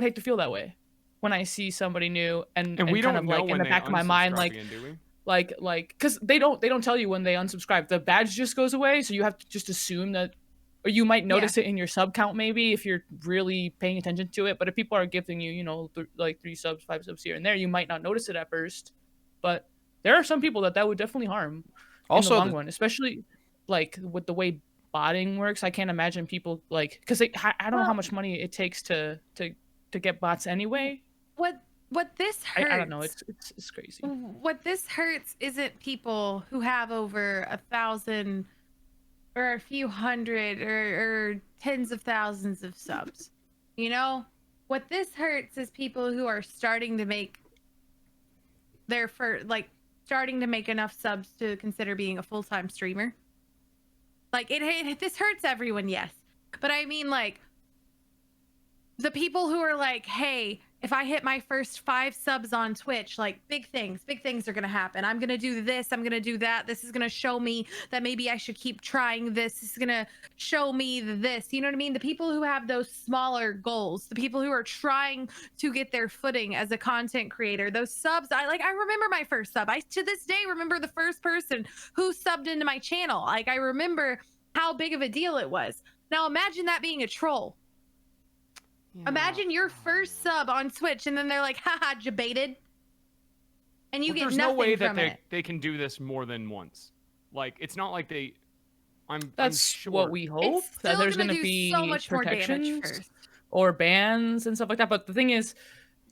hate to feel that way when I see somebody new and And we kind don't of know like when in the they back of my mind unsubscribe like again, do we? like because they don't tell you when they unsubscribe. The badge just goes away, so you have to just assume that or you might notice it in your sub count maybe if you're really paying attention to it. But if people are gifting you, you know, like 3 subs, 5 subs here and there, you might not notice it at first. But there are some people that would definitely harm Also, in the long run, especially like with the way botting works. I can't imagine people like, because I don't know how much money it takes to get bots anyway. What this hurts, I don't know. It's crazy. What this hurts isn't people who have over 1,000 or a few hundred or tens of thousands of subs. You know, what this hurts is people who are starting to make starting to make enough subs to consider being a full-time streamer. Like this hurts everyone, yes, but I mean like the people who are like, hey, if I hit my first 5 subs on Twitch, like big things are going to happen. I'm going to do this. I'm going to do that. This is going to show me that maybe I should keep trying this. This is going to show me this. You know what I mean? The people who have those smaller goals, the people who are trying to get their footing as a content creator, those subs, I remember my first sub. I, to this day, remember the first person who subbed into my channel. Like, I remember how big of a deal it was. Now imagine that being a troll. Yeah. Imagine your first sub on Twitch, and then they're like, haha, jebaited. And you get nothing from it. There's no way that they can do this more than once. Like, it's not like they... That's sure. what we hope. That there's going to be so much protections or bans and stuff like that. But the thing is,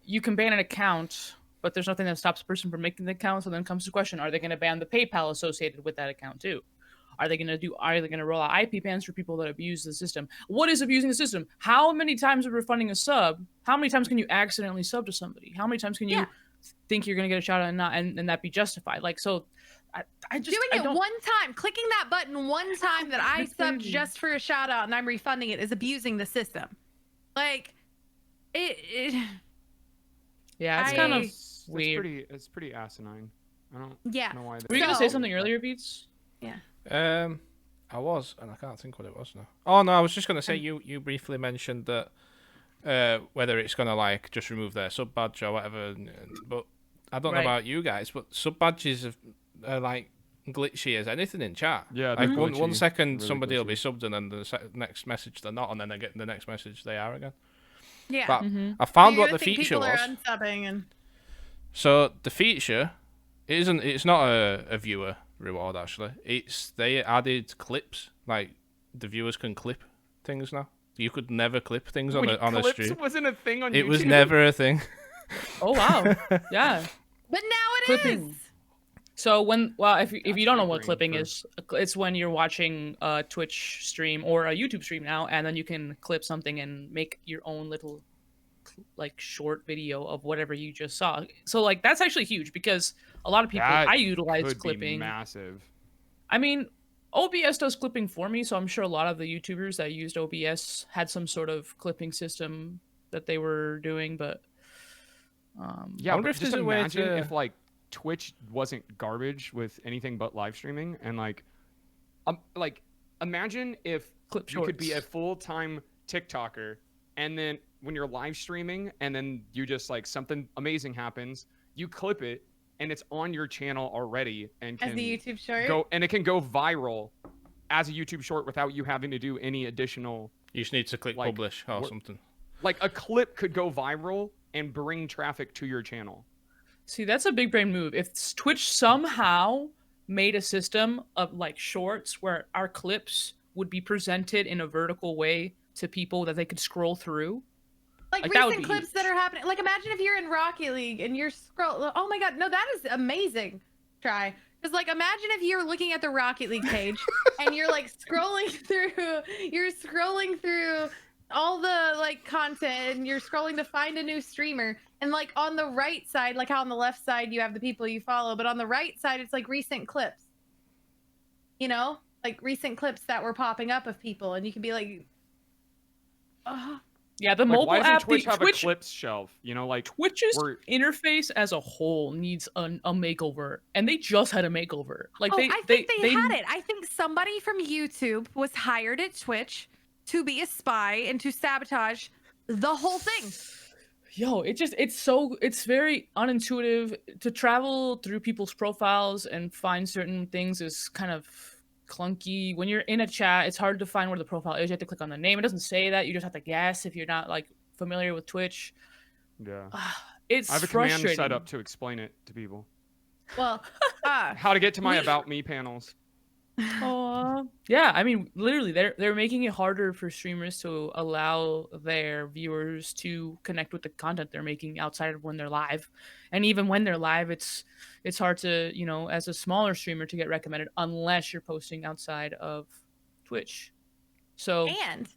you can ban an account, but there's nothing that stops a person from making the account. So then comes the question, are they going to ban the PayPal associated with that account too? Are they going to roll out IP bans for people that abuse the system? What is abusing the system? How many times are refunding a sub? How many times can you accidentally sub to somebody? How many times can you think you're going to get a shout out and that be justified? Like, so I just doing it one time, clicking that button one time that I subbed just for a shout out and I'm refunding it is abusing the system. Like it yeah, it's kind of weird. It's pretty asinine. I don't know why. Were you going to say something earlier, Veeds? Yeah. I was, and I can't think what it was now. Oh no, I was just gonna say you briefly mentioned that whether it's gonna like just remove their sub badge or whatever, but I don't know about you guys, but sub badges are like glitchy as anything in chat. Yeah, like one second really somebody glitchy. will be subbed and then the next message they're not, and then they get the next message they are again. Yeah. But I found what the think feature people was. are unsubbing and... So the feature it's not a viewer reward actually. They added clips, like the viewers can clip things now. You could never clip things on a stream. Clips wasn't a thing on YouTube. It was never a thing. Oh wow. Yeah. But now it is. So if you don't know what clipping is, it's when you're watching a Twitch stream or a YouTube stream now, and then you can clip something and make your own little like short video of whatever you just saw. So like that's actually huge because a lot of people I utilize clipping. Massive. I mean, OBS does clipping for me, so I'm sure a lot of the YouTubers that used OBS had some sort of clipping system that they were doing, but yeah, but just imagine if like Twitch wasn't garbage with anything but live streaming, and like imagine if you could be a full-time TikToker, and then when you're live streaming and then you just like something amazing happens, you clip it and it's on your channel already and can as the YouTube short it can go viral as a YouTube short without you having to do any additional. You just need to click publish or something. Like a clip could go viral and bring traffic to your channel. See, that's a big brain move. If Twitch somehow made a system of like shorts where our clips would be presented in a vertical way to people that they could scroll through. Like recent clips that are happening. Like imagine if you're in Rocket League and you're oh my god, no, that is amazing. Try. Because like imagine if you're looking at the Rocket League page and you're like scrolling through all the like content and you're scrolling to find a new streamer, and like on the right side, like how on the left side you have the people you follow, but on the right side it's like recent clips. You know? Like recent clips that were popping up of people, and you can be like yeah, the mobile app. Twitch have a clips shelf, you know, like Twitch's interface as a whole needs a makeover, and they just had a makeover. Like I think they had it. I think somebody from YouTube was hired at Twitch to be a spy and to sabotage the whole thing. Yo, it's very unintuitive to travel through people's profiles and find certain things is kind of clunky. When you're in a chat, it's hard to find where the profile is. You have to click on the name. It doesn't say that. You just have to guess if you're not like familiar with Twitch. Yeah. It's I have a frustrating. command set up to explain it to people. Well, How to get to my About Me panels. Yeah, I mean, literally, they're making it harder for streamers to allow their viewers to connect with the content they're making outside of when they're live, and even when they're live, it's hard to, you know, as a smaller streamer to get recommended unless you're posting outside of Twitch. So and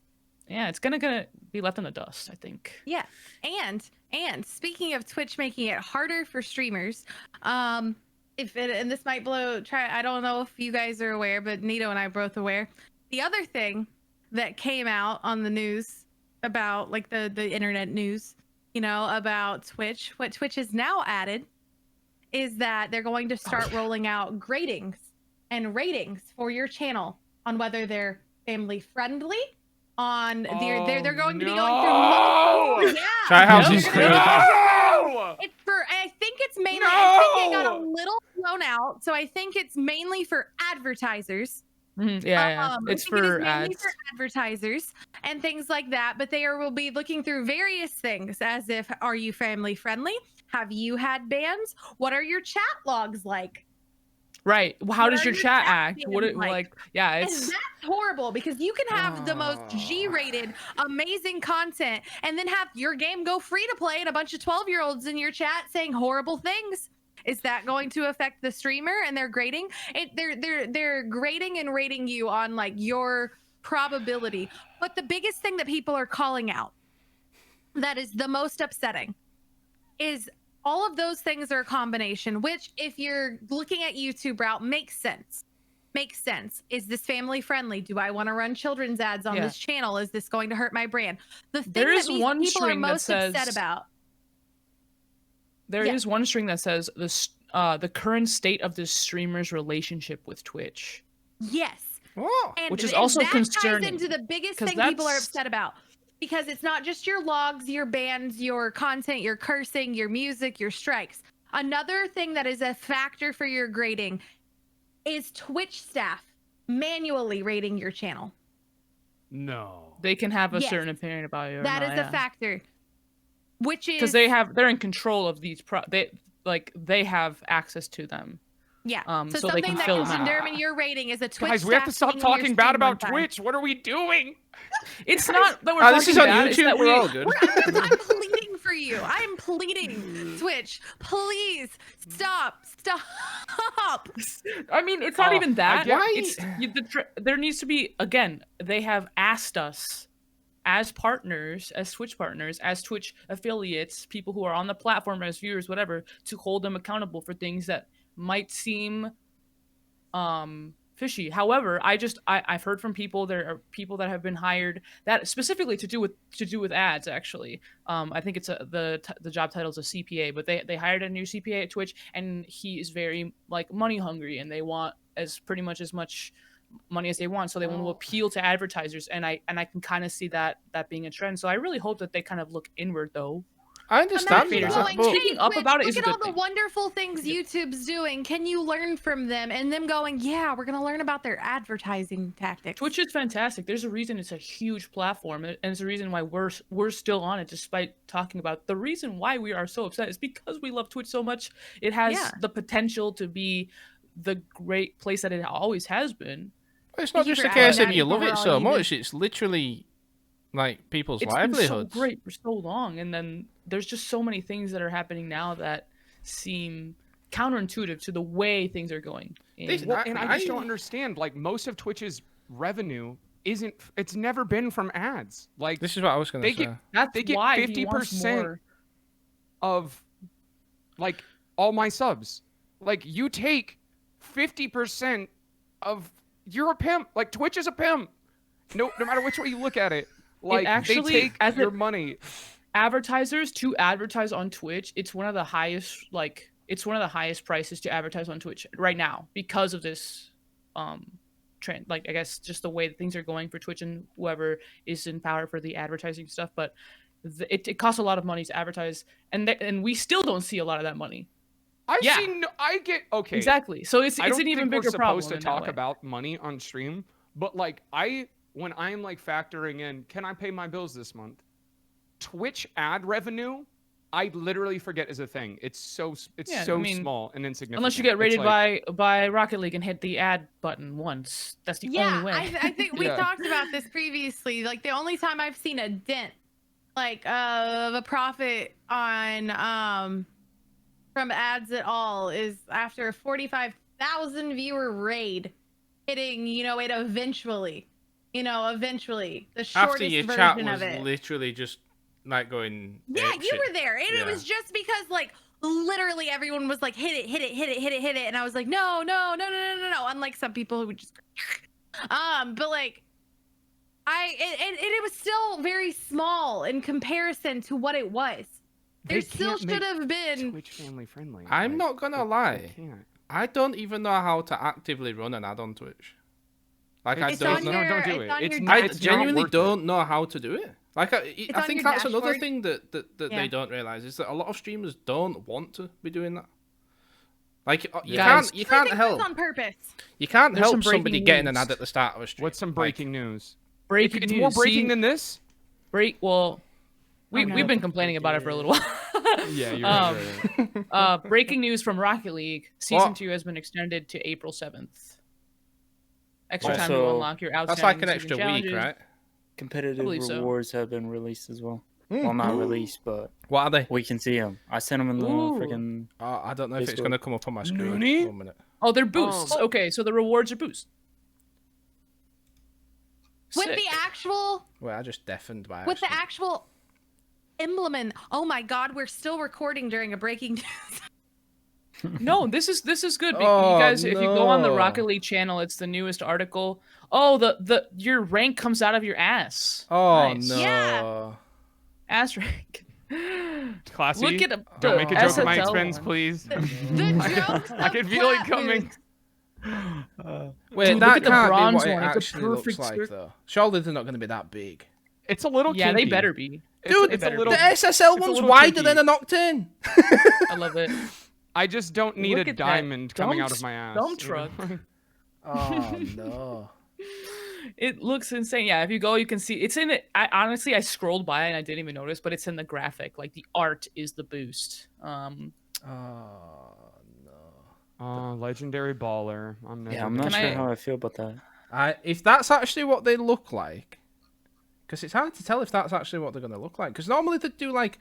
yeah, it's gonna be left in the dust, I think. yeah, and speaking of Twitch making it harder for streamers, and this might I don't know if you guys are aware, but Neato and I are both aware. The other thing that came out on the news about like the internet news, you know, about Twitch, what Twitch has now added is that they're going to start rolling out gradings and ratings for your channel on whether they're family friendly, on they're going to be going through multiple, Trihouse is they're gonna good. it's for, I think it's mainly, I think it got a little blown out. So I think it's mainly for advertisers. Yeah. It's for mainly ads. for advertisers and things like that. But will be looking through various things as if, are you family friendly? Have you had bans? What are your chat logs like? Right. How What does are your your chat chat act? What bans it like? like? Yeah, And it's that's horrible because you can have the most G-rated, amazing content and then have your game go free to play and a bunch of 12-year-olds in your chat saying horrible things. Is that going to affect the streamer and their grading? They're grading and rating you on like your probability. But the biggest thing that people are calling out that is the most upsetting is all of those things are a combination, which if you're looking at YouTube route makes sense. Makes sense. Is this family friendly? Do I want to run children's ads on this channel? Is this going to hurt my brand? The thing there is that one people are string that most upset says about. There is one string that says the current state of this streamer's relationship with Twitch. Yes. Oh. And, Which is and also that concerning. ties into the biggest 'cause thing people are that's- upset about. Because it's not just your logs, your bans, your content, your cursing, your music, your strikes. Another thing that is a factor for your grading is Twitch staff manually rating your channel. No. They can have a Yes. certain opinion about you. That is a factor. Which is because they're in control of these they have access to them. yeah. so So they can something that fill can them out. determine your rating is a Twitch. Guys, we have to staff stop being in your talking bad stream about one time. Twitch. What are we doing? It's not that we're This talking is on bad, it's YouTube. that We're all good. I'm pleading for you. I'm pleading. Twitch, please stop. I mean, it's not even that. get- It's there needs to be, again, they have asked us as partners, as Twitch partners, as Twitch affiliates, people who are on the platform as viewers, whatever, to hold them accountable for things that might seem fishy. However, I've heard from people, there are people that have been hired that specifically to do with ads, actually. I think it's the job title is a CPA, but they hired a new CPA at Twitch, and he is very like money hungry, and they want pretty much as much money as they want, so they want to appeal to advertisers, and I can kind of see that being a trend. So I really hope that they kind of look inward, though. I understand Imagine that, going, but Speaking up Twitch, about it look is a at good all the thing. wonderful things YouTube's doing. Can you learn from them? And them going, yeah, we're gonna learn about their advertising tactics. Twitch is fantastic. There's a reason it's a huge platform, and it's a reason why we're still on it, despite talking about it. The reason why we are so upset is because we love Twitch so much. It has the potential to be the great place that it always has been. it's not Thank you just for a case adding of you that love it so overall, much. It's literally like people's It's been so livelihoods. great for so long, and then there's just so many things that are happening now that seem counterintuitive to the way things are going. Well, and I just don't understand. Like, most of Twitch's revenue it's never been from ads. Like, This is what I was going to say. That's get why 50% of like all my subs. Like, you take 50% of, you're a pimp. Like, Twitch is a pimp. No matter which way you look at it. Like, actually, they take as your money. Advertisers to advertise on Twitch, it's one of the highest prices to advertise on Twitch right now because of this trend. Like, I guess just the way that things are going for Twitch and whoever is in power for the advertising stuff, but it costs a lot of money to advertise, and we still don't see a lot of that money. I get okay. Exactly. So it's I don't an even think bigger we're problem. supposed to talk about money on stream, but like when I'm like factoring in, can I pay my bills this month? Twitch ad revenue, I literally forget is a thing. It's so small and insignificant. Unless you get rated by Rocket League and hit the ad button once. That's the only way. I think we talked about this previously. Like the only time I've seen a dent, like of a profit on from ads at all is after a 45,000 viewer raid hitting, it eventually, the shortest After your version chat of was it. literally just like going. Yeah, you shit. were there. And it was just because like literally everyone was like, hit it. And I was like, no. Unlike some people who would just, but like, it was still very small in comparison to what it was. There still should have been Twitch family friendly. I'm not gonna lie. I don't even know how to actively run an ad on Twitch. Like I don't know. Don't do it. I genuinely don't know how to do it. Like I think that's another dashboard. thing that they don't realize is that a lot of streamers don't want to be doing that. Like you can't help on purpose. You can't There's help some somebody breaking getting an news. ad at the start of a stream. What's some breaking news? Breaking It's news. more breaking than this? Well, we've been complaining about it for a little while. Yeah, you're right. Breaking news from Rocket League. Season 2 has been extended to April 7th. Extra time to unlock your outstanding That's like an extra challenges. week, right? Competitive rewards have been released as well. Mm. Well, not released, but what are they? we can see them. I sent them in the freaking. I don't know if it's going to come up on my screen. Nani? 1 minute. Oh, they're boosts. Okay, so the rewards are boosts. With Sick. the actual Wait, I just deafened by with the accident. actual emblem and oh my god, we're still recording during a breaking news. No, this is good. Oh, you guys, if you go on the no. Rocket League channel, it's the newest article. Oh, the your rank comes out of your ass. Oh Nice. no. Yeah. Ass rank. Classy. Look at Don't make a joke at my SSL expense, one. please. The jokes I of can feel it plat coming. moves. Wait, Dude, that look at the can't be bronze what it one. It's a actually looks perfect like, circle. though. Surely they're not going to be that big. It's a little Yeah, kinky. they better be. Dude, it's a better little. The SSL it's a one's little wider kinky. than an Octane. I love it. I just don't need Look a at that diamond coming dump- out of my ass. dump truck. Oh no. It looks insane. Yeah, if you go, you can see it's in it. I scrolled by and I didn't even notice, but it's in the graphic. Like the art is the boost. Oh no. Oh, legendary baller. I'm I'm not sure how I feel about that. If that's actually what they look like, because it's hard to tell if that's actually what they're going to look like. Because normally they do like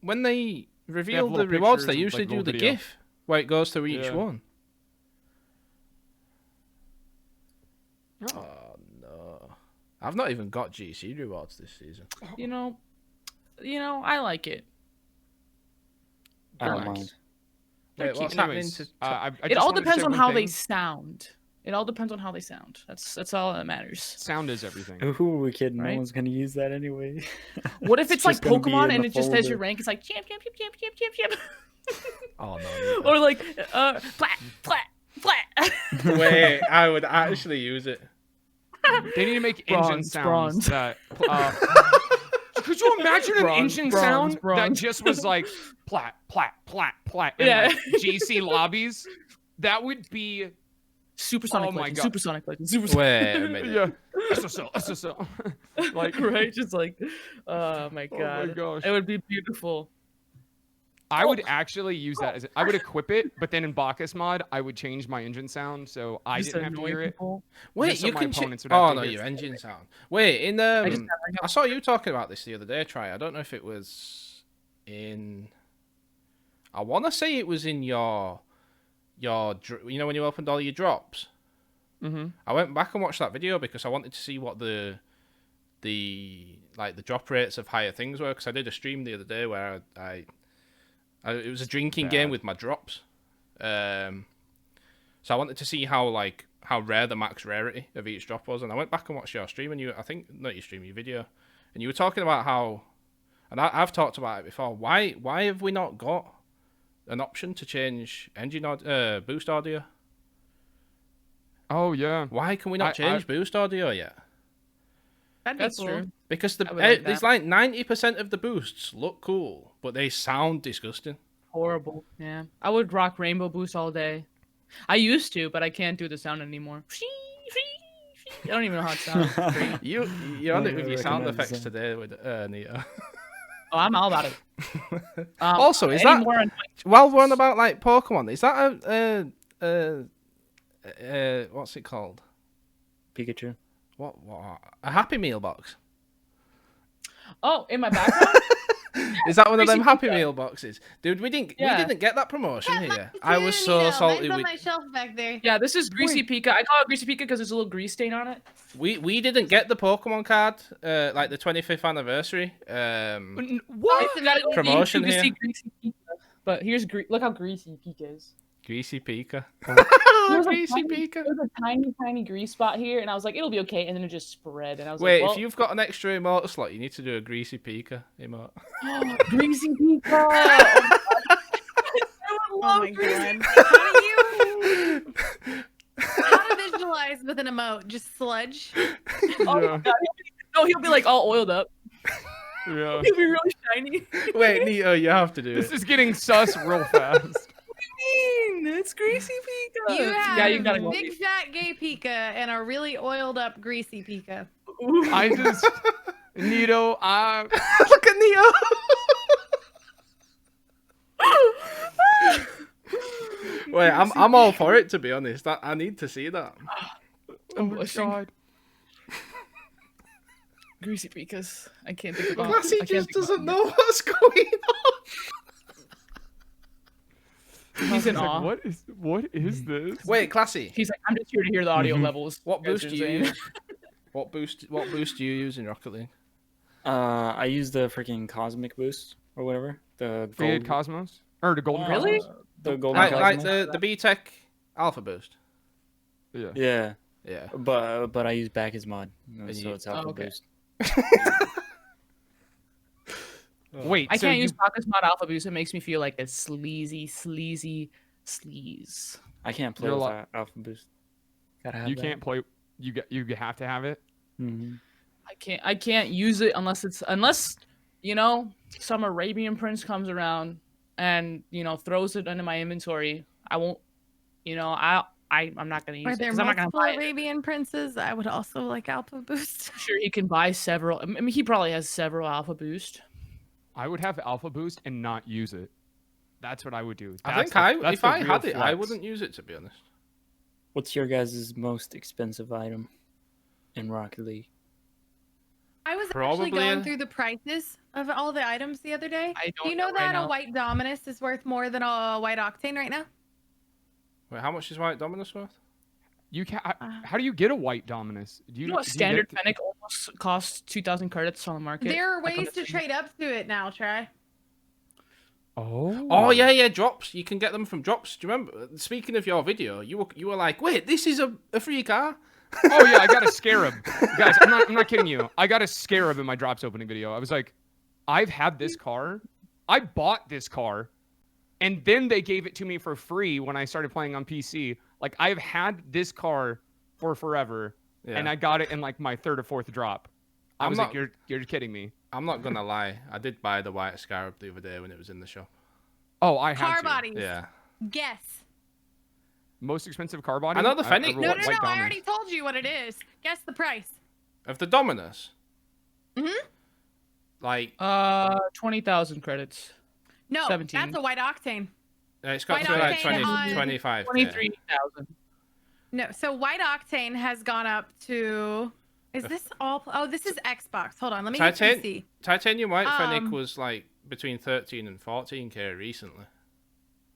when they reveal little the rewards, they pictures and, usually like, do little the video. GIF where it goes through each Yeah. one. Oh. Oh no. I've not even got GC rewards this season. You know, I like it. I don't Relax. mind. Wait, what's happening to... I It just all wanted to depends say on one how thing. they sound. It all depends on how they sound. That's all that matters. Sound is everything. Who are we kidding? Right? No one's gonna use that anyway. What if it's like just gonna be Pokemon in and the it just says your folder. rank? It's like champ. Oh no. Or like flat. Wait, I would actually use it. They need to make engine Bronze, sounds bronze. that. Could you imagine an engine sound that bronze. just was like plat plat plat plat in Yeah. like GC lobbies? That would be Supersonic Oh my Legend. God. Supersonic Legend. Supersonic. Wait a minute. yeah. SSL. Like Right? Just like, oh my god. Oh my gosh. It would be beautiful. I would actually use that as I would equip it, but then in Bacchus mod, I would change my engine sound so I Just didn't have to annoy hear it. people. Wait, Just so you my can opponents would have Oh to no, hear your it. engine sound. Wait, in I saw you talking about this the other day, Try. I don't know if it was in. I want to say it was in your you know when you opened all your drops. Mm-hmm. I went back and watched that video because I wanted to see what the drop rates of higher things were because I did a stream the other day where I it was a drinking game with my drops. So I wanted to see how rare the max rarity of each drop was, and I went back and watched your stream, and I think not your stream, your video, and you were talking about how, and I've talked about it before. Why have we not got an option to change engine boost audio? Oh yeah. Why can we not change boost audio yet? That's true. Because I would like there's that. like 90% of the boosts look cool, but they sound disgusting. horrible. Yeah, I would rock Rainbow Boost all day. I used to, but I can't do the sound anymore. I don't even know how it sounds. It's great. You're on Don't it with even your sound recognize the effects sound. today with Neato. Oh, I'm all about it. Also, is any that more annoying- while we're on about like Pokemon? Is that what's it called? Pikachu. What a Happy Meal box? Oh, in my background? Is that one of them Greasy Happy Pika. Meal boxes, dude? We didn't Yeah. get that promotion Yeah, here. mine I too, was so Neato. salty. Mine's on my shelf back there. Yeah, this is Greasy Pika. I call it Greasy Pika because there's a little grease stain on it. We didn't get the Pokemon card like the 25th anniversary. What? You gotta go Promotion to see here. Greasy Pika. But here's look how greasy Pika is. Greasy Pika. There's a Greasy tiny- Pika. There's a tiny grease spot here, and I was like, it'll be okay, and then it just spread, and I was Wait, like, well, if you've got an extra emote slot, you need to do a Greasy Pika emote. Greasy Pika. Oh my god. How do you how to visualize with an emote? Just sludge. Oh Yeah. my god. No, he'll be like all oiled up. Yeah. He'll be really shiny. Wait, Neato, you have to do This it. is getting sus real fast. It's Greasy Pika. You have yeah, you gotta go. big fat gay Pika and a really oiled up greasy Pika. I just Neato, Look at Neato. Wait, I'm all for it, to be honest. I need to see that. oh my god. Greasy Pikas. I can't think about. Classy I can't just think about doesn't it. know what's going on. He's in Like, awe. what is this? Wait, Classy, He's like, I'm just here to hear the audio levels. what You guys boost are do you insane. use? What boost do you use in Rocket League? I use the freaking Cosmic Boost or whatever. The Faded gold. Cosmos? Or the Golden Really? Cosmos? The golden. Like Cosmos. the B-Tech Alpha Boost. Yeah. Yeah, Yeah. but I use back his mod, And so you- it's Alpha okay. Boost. Wait, I so can't you- use Pocket's Mod Alpha Boost. It makes me feel like a sleazy sleaze. I can't play You're with li- Alpha Boost. Gotta have you that. can't play you have to have it. Mm-hmm. I can't use it unless you know some Arabian prince comes around and throws it into my inventory. I won't. I'm not gonna use Are it there because I'm not gonna multiple buy it. Arabian princes? I would also like Alpha Boost. I'm sure he can buy several. I mean, he probably has several Alpha Boost. I would have Alpha Boost and not use it. That's what I would do. I That's think that's if the I real had it, I flex. wouldn't use it, to be honest. What's your guys' most expensive item in Rocket League? I was Probably actually going a- through the prices of all the items the other day. I Do don't you know know that right now. a white Dominus is worth more than a white Octane right now? Wait, how much is White Dominus worth? You can How do you get a white Dominus? Do You know what do standard get- Fennec almost costs 2,000 credits on the market? There are Like on ways the to thing. trade up to it now, Try. Oh yeah, drops. You can get them from drops. Do you remember? Speaking of your video, you were like, wait, this is a free car. Oh yeah, I got a scarab. Guys, I'm not kidding you. I got a scarab in my drops opening video. I was like, I've had this car. I bought this car, and then they gave it to me for free when I started playing on PC. Like I've had this car for forever, Yeah. and I got it in like my third or fourth drop. I I'm was not- like, you're kidding me. I'm not gonna lie. I did buy the White Scarab the other day when it was in the shop. Oh, I had Car to. bodies. Yeah. Guess. Most expensive car body. I know the Fennec wrote No, White no, no. White I Dominus. already told you what it is. Guess the price. Of the Dominus. Mhm. Like 20,000 credits. No, 17. that's a white Octane. it's got White to like Octane 20, on- 25. 23,000. No, so white Octane has gone up to. Is this all? Oh, this is Xbox. Hold on, let me get Titan- PC. Titanium White Fennec Um, was like between 13 and 14k recently.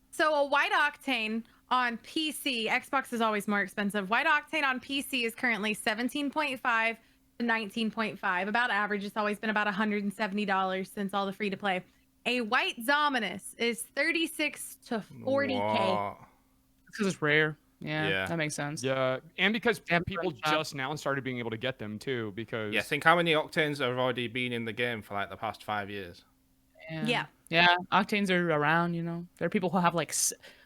So a white Octane on PC, Xbox is always more expensive. White Octane on PC is currently 17.5 to 19.5. About average. It's always been about $170 since all the free to play. A white Dominus is 36 to 40k. What? Because it's rare. Yeah, Yeah. that makes sense. Yeah, and because Yeah, people right, shop. just now started being able to get them too. Because Yeah, think how many Octanes have already been in the game for like the past 5 years. Yeah. Yeah, Octanes are around, There are people who have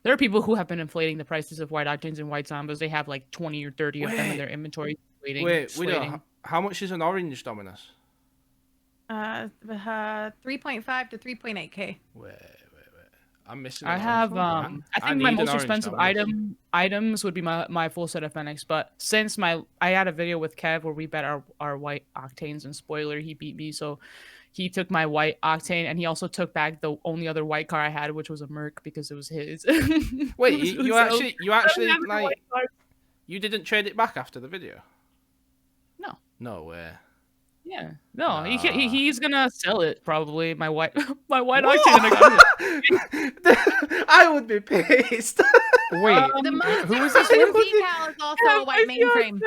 there are people who have been inflating the prices of white Octanes and white Zombas. They have like 20 or 30 of them in Wait. their inventory. Waiting, Wait, slating. how much is an orange Dominus? 3.5 to 3.8k. Wait. I'm missing. I an have orange one. I think my need an most orange expensive helmet. items would be my full set of Fenix, but since I had a video with Kev where we bet our white octanes, and spoiler, he beat me, so he took my white octane, and he also took back the only other white car I had, which was a Merc, because it was his. Wait, It was really you sad. actually have any like white cars. you didn't trade it back after the video? No. No way. Yeah, no, Nah. he's gonna sell it probably. My white octane. What? I got it. I would be pissed. Wait, The most who is this expensive with? decal is also a white mainframe.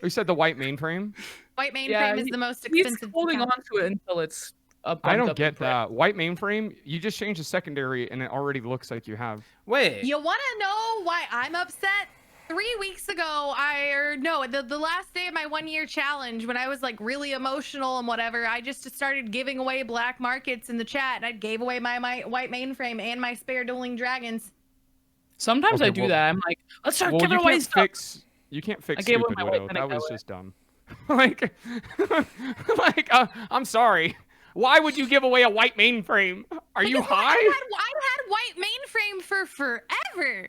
You said the white mainframe? White mainframe Yeah, is the most He's expensive. holding decal. on to it until it's up. I bumped don't up get in price. that. White mainframe, you just change the secondary and it already looks like you have. Wait. You want to know why I'm upset? 3 weeks ago, the last day of my 1-year challenge, when I was like really emotional and whatever, I just started giving away black markets in the chat, and I gave away my white mainframe and my spare dueling dragons. Sometimes Okay, I do well- that. I'm like, let's start Well, giving you away can't stuff. you can't fix I gave away stupid my Widow. white That Fennec, was by the just dumb. I'm sorry. Why would you give away a white mainframe? Are you Because high? I had white mainframe for forever.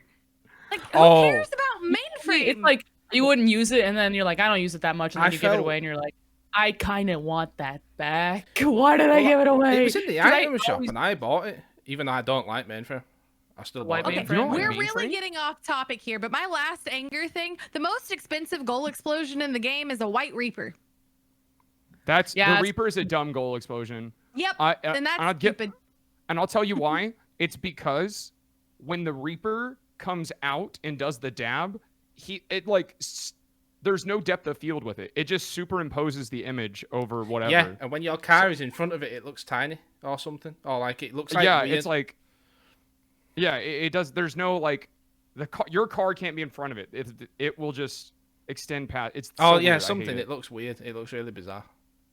Like, who Oh. cares about mainframe? It's like you wouldn't use it, and then you're like, I don't use it that much, and then I you give it felt- away, and you're like, I kind of want that back. Why did I Well, give it away? It was in the 'Cause I item shop, always- and I bought it, even though I don't like mainframe. I still White bought Okay, it. You don't like we're mainframe? really getting off topic here, but my last anger thing, the most expensive goal explosion in the game is a white Reaper. That's Yeah, the it's- Reaper is a dumb goal explosion. Yep, I'll and that's get- stupid. And I'll tell you why. It's because when the Reaper comes out and does the dab, there's no depth of field with it. It just superimposes the image over whatever. Yeah, and when your car is in front of it, it looks tiny or something, or like it looks like weird. It's like, it does. There's no like, your car can't be in front of it. It will just extend past. It's so Oh yeah, weird. I hate something. it. It looks weird. It looks really bizarre.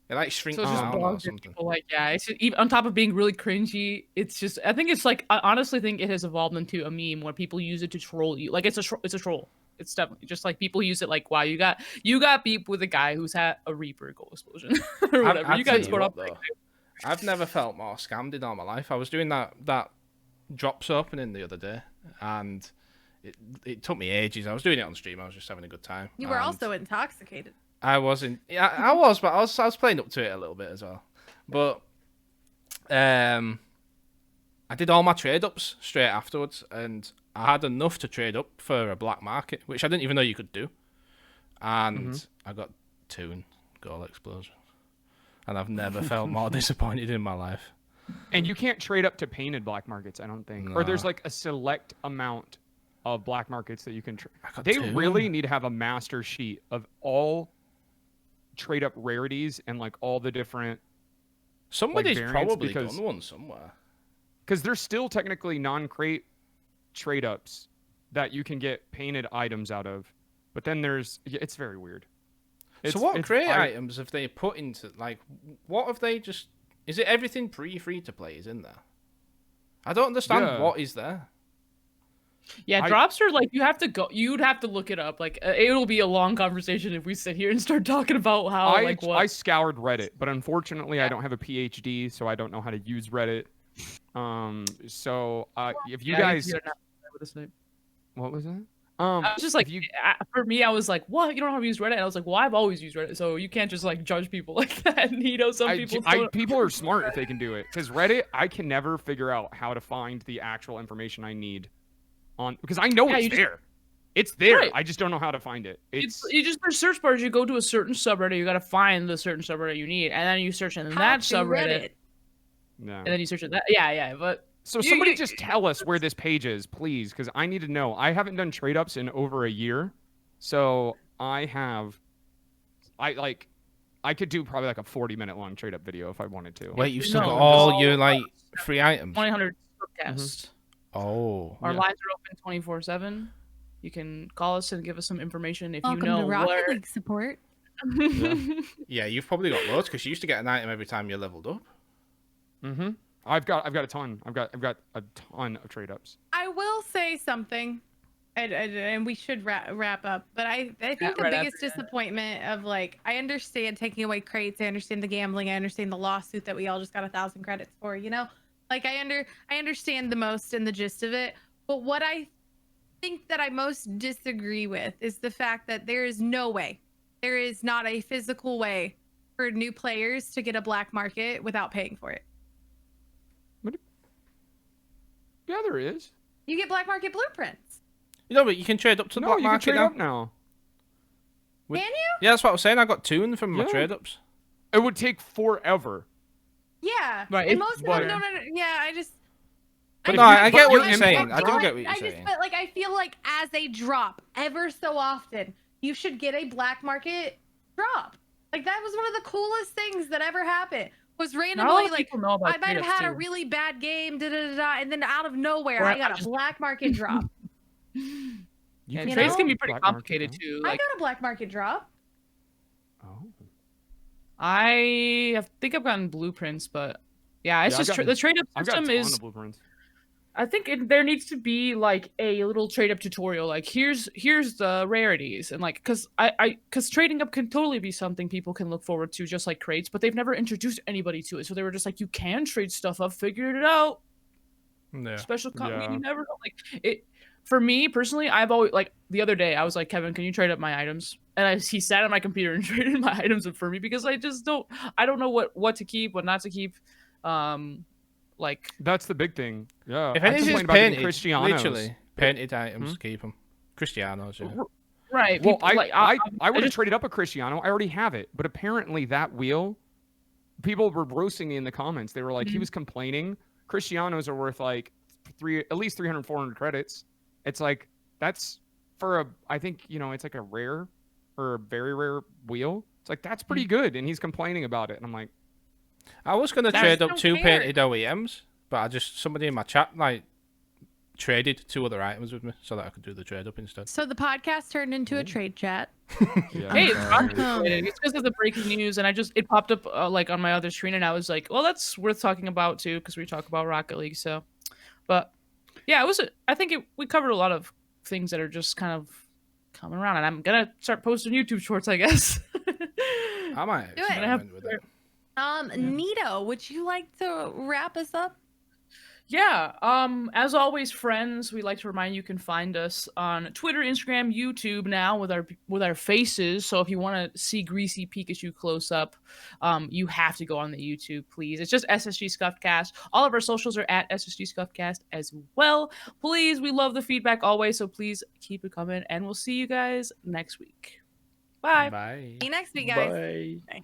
It like shrinks So it's just down or bugs or something. people like, yeah, it's just, even on top of being really cringy, it's just, I think it's like, I honestly think it has evolved into a meme where people use it to troll you. Like it's a troll. It's definitely just like people use it like, wow, you got beef with a guy who's had a Reaper goal explosion or whatever. I'd You tell guys scored what, off. though, I've never felt more scammed in all my life. I was doing that drops opening the other day, and it took me ages. I was doing it on stream. I was just having a good time. You were and also intoxicated. I wasn't. Yeah, I was, but I was playing up to it a little bit as well. But I did all my trade ups straight afterwards, and I had enough to trade up for a black market, which I didn't even know you could do. And I got 2 goal explosion, and I've never felt more disappointed in my life. And you can't trade up to painted black markets, I don't think. Or there's No. like a select amount of black markets that you can trade. I got They 2. really need to have a master sheet of all trade up rarities and like all the different, Somebody's variants, probably because- done one somewhere. because there's still technically non-crate trade ups that you can get painted items out of. But then it's very weird. So what crate items have they put into, like, what have they just... Is it everything free to play is in there? I don't understand Yeah. what is there. Yeah, drops are like, you'd have to look it up. Like it'll be a long conversation if we sit here and start talking about how I scoured Reddit, but unfortunately I don't have a PhD, so I don't know how to use Reddit. If you guys, what was that? I was just like, if you, for me, I was like, what? You don't know how to use Reddit? And I was like, well, I've always used Reddit, so you can't just like judge people like that. Neato, some people. people are smart if they can do it. Because Reddit, I can never figure out how to find the actual information I need on, because I know it's there. It's there. Right. I just don't know how to find it. You just there's search bars. You go to a certain subreddit, you gotta find the certain subreddit you need, and then you search in that subreddit, no. and then you search in that. Yeah, but. So somebody just tell us where this page is, please, because I need to know. I haven't done trade ups in over a year, so I could do probably like a 40-minute long trade up video if I wanted to. Wait, you still No, got just all all your, like, free items? 100 podcast. Oh. Our Yeah. lines are open 24/7. You can call us and give us some information if Welcome you know to Rocket where. League support. Yeah, you've probably got loads, because you used to get an item every time you leveled up. Mm-hmm. I've got a ton. I've got a ton of trade ups. I will say something, and we should wrap up. But I think the right biggest after that. disappointment of, like, I understand taking away crates, I understand the gambling, I understand the lawsuit that we all just got 1,000 credits for, you know. Like I understand the most and the gist of it, but what I think that I most disagree with is the fact that there is no way, there is not a physical way for new players to get a black market without paying for it. Yeah, there is. You get black market blueprints. You know, but you can trade up to the No, black you can market trade now. up now. Would- Can you? Yeah, that's what I was saying. I got 2 in from my Yeah. trade ups. It would take forever. Yeah. Right, And it's most of better. them, no. Yeah, I just. But no, I get what I'm you're saying. I do fine. get what you're I saying. just, but like, I feel like as they drop ever so often, you should get a black market drop. Like that was one of the coolest things that ever happened. Was Not a lot randomly of like people know about I might have trade-ups, had a too. really bad game, and then out of nowhere Or I I got a just- black market drop. Yeah, can trades know? can be pretty Black market, complicated huh? too. I Like got a black market drop. Oh. I think I've gotten blueprints, but yeah, it's Yeah, I've just gotten- the trade up I've got a system ton is. of blueprints. I think there needs to be like a little trade up tutorial. Like here's the rarities and like because trading up can totally be something people can look forward to, just like crates. But they've never introduced anybody to it, so they were just like, you can trade stuff up, figured it out. Yeah. Special Yeah. you never know. Like it. For me personally, I've always like the other day I was like, Kevin, can you trade up my items? And he sat on my computer and traded my items up for me because I don't know what to keep, what not to keep. Like That's the big thing. Yeah. If I anything's complained about getting painted, Cristianos. literally painted items, keep them. Cristianos, yeah. right. Well, people, like, I would have just- traded up a Cristiano. I already have it. But apparently that wheel, people were roasting me in the comments. They were like, he was complaining. Cristianos are worth like at least 300, 400 credits. It's like, that's for I think, it's like a rare or a very rare wheel. It's like, that's pretty good. And he's complaining about it. And I'm like, I was gonna That's- trade up don't 2 care. painted OEMs, but somebody in my chat like traded 2 other items with me so that I could do the trade up instead. So the podcast turned into a trade chat. yeah, Hey, it's sorry. complicated. It's because of the breaking news, and it popped up like on my other screen, and I was like, well, that's worth talking about too, because we talk about Rocket League. So, but yeah, I think we covered a lot of things that are just kind of coming around, and I'm gonna start posting YouTube shorts, I guess. I might Do it. experiment with it. Neato, would you like to wrap us up? Yeah. As always, friends, we like to remind you can find us on Twitter, Instagram, YouTube now with our faces. So if you want to see Greasy Pikachu close up, you have to go on the YouTube, please. It's just SSG SCUFFED. All of our socials are at SSG SCUFFED as well. Please, we love the feedback always, so please keep it coming, and we'll see you guys next week. Bye. Bye. See you next week, guys. Bye.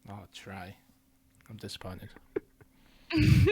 Oh, try. I'm disappointed.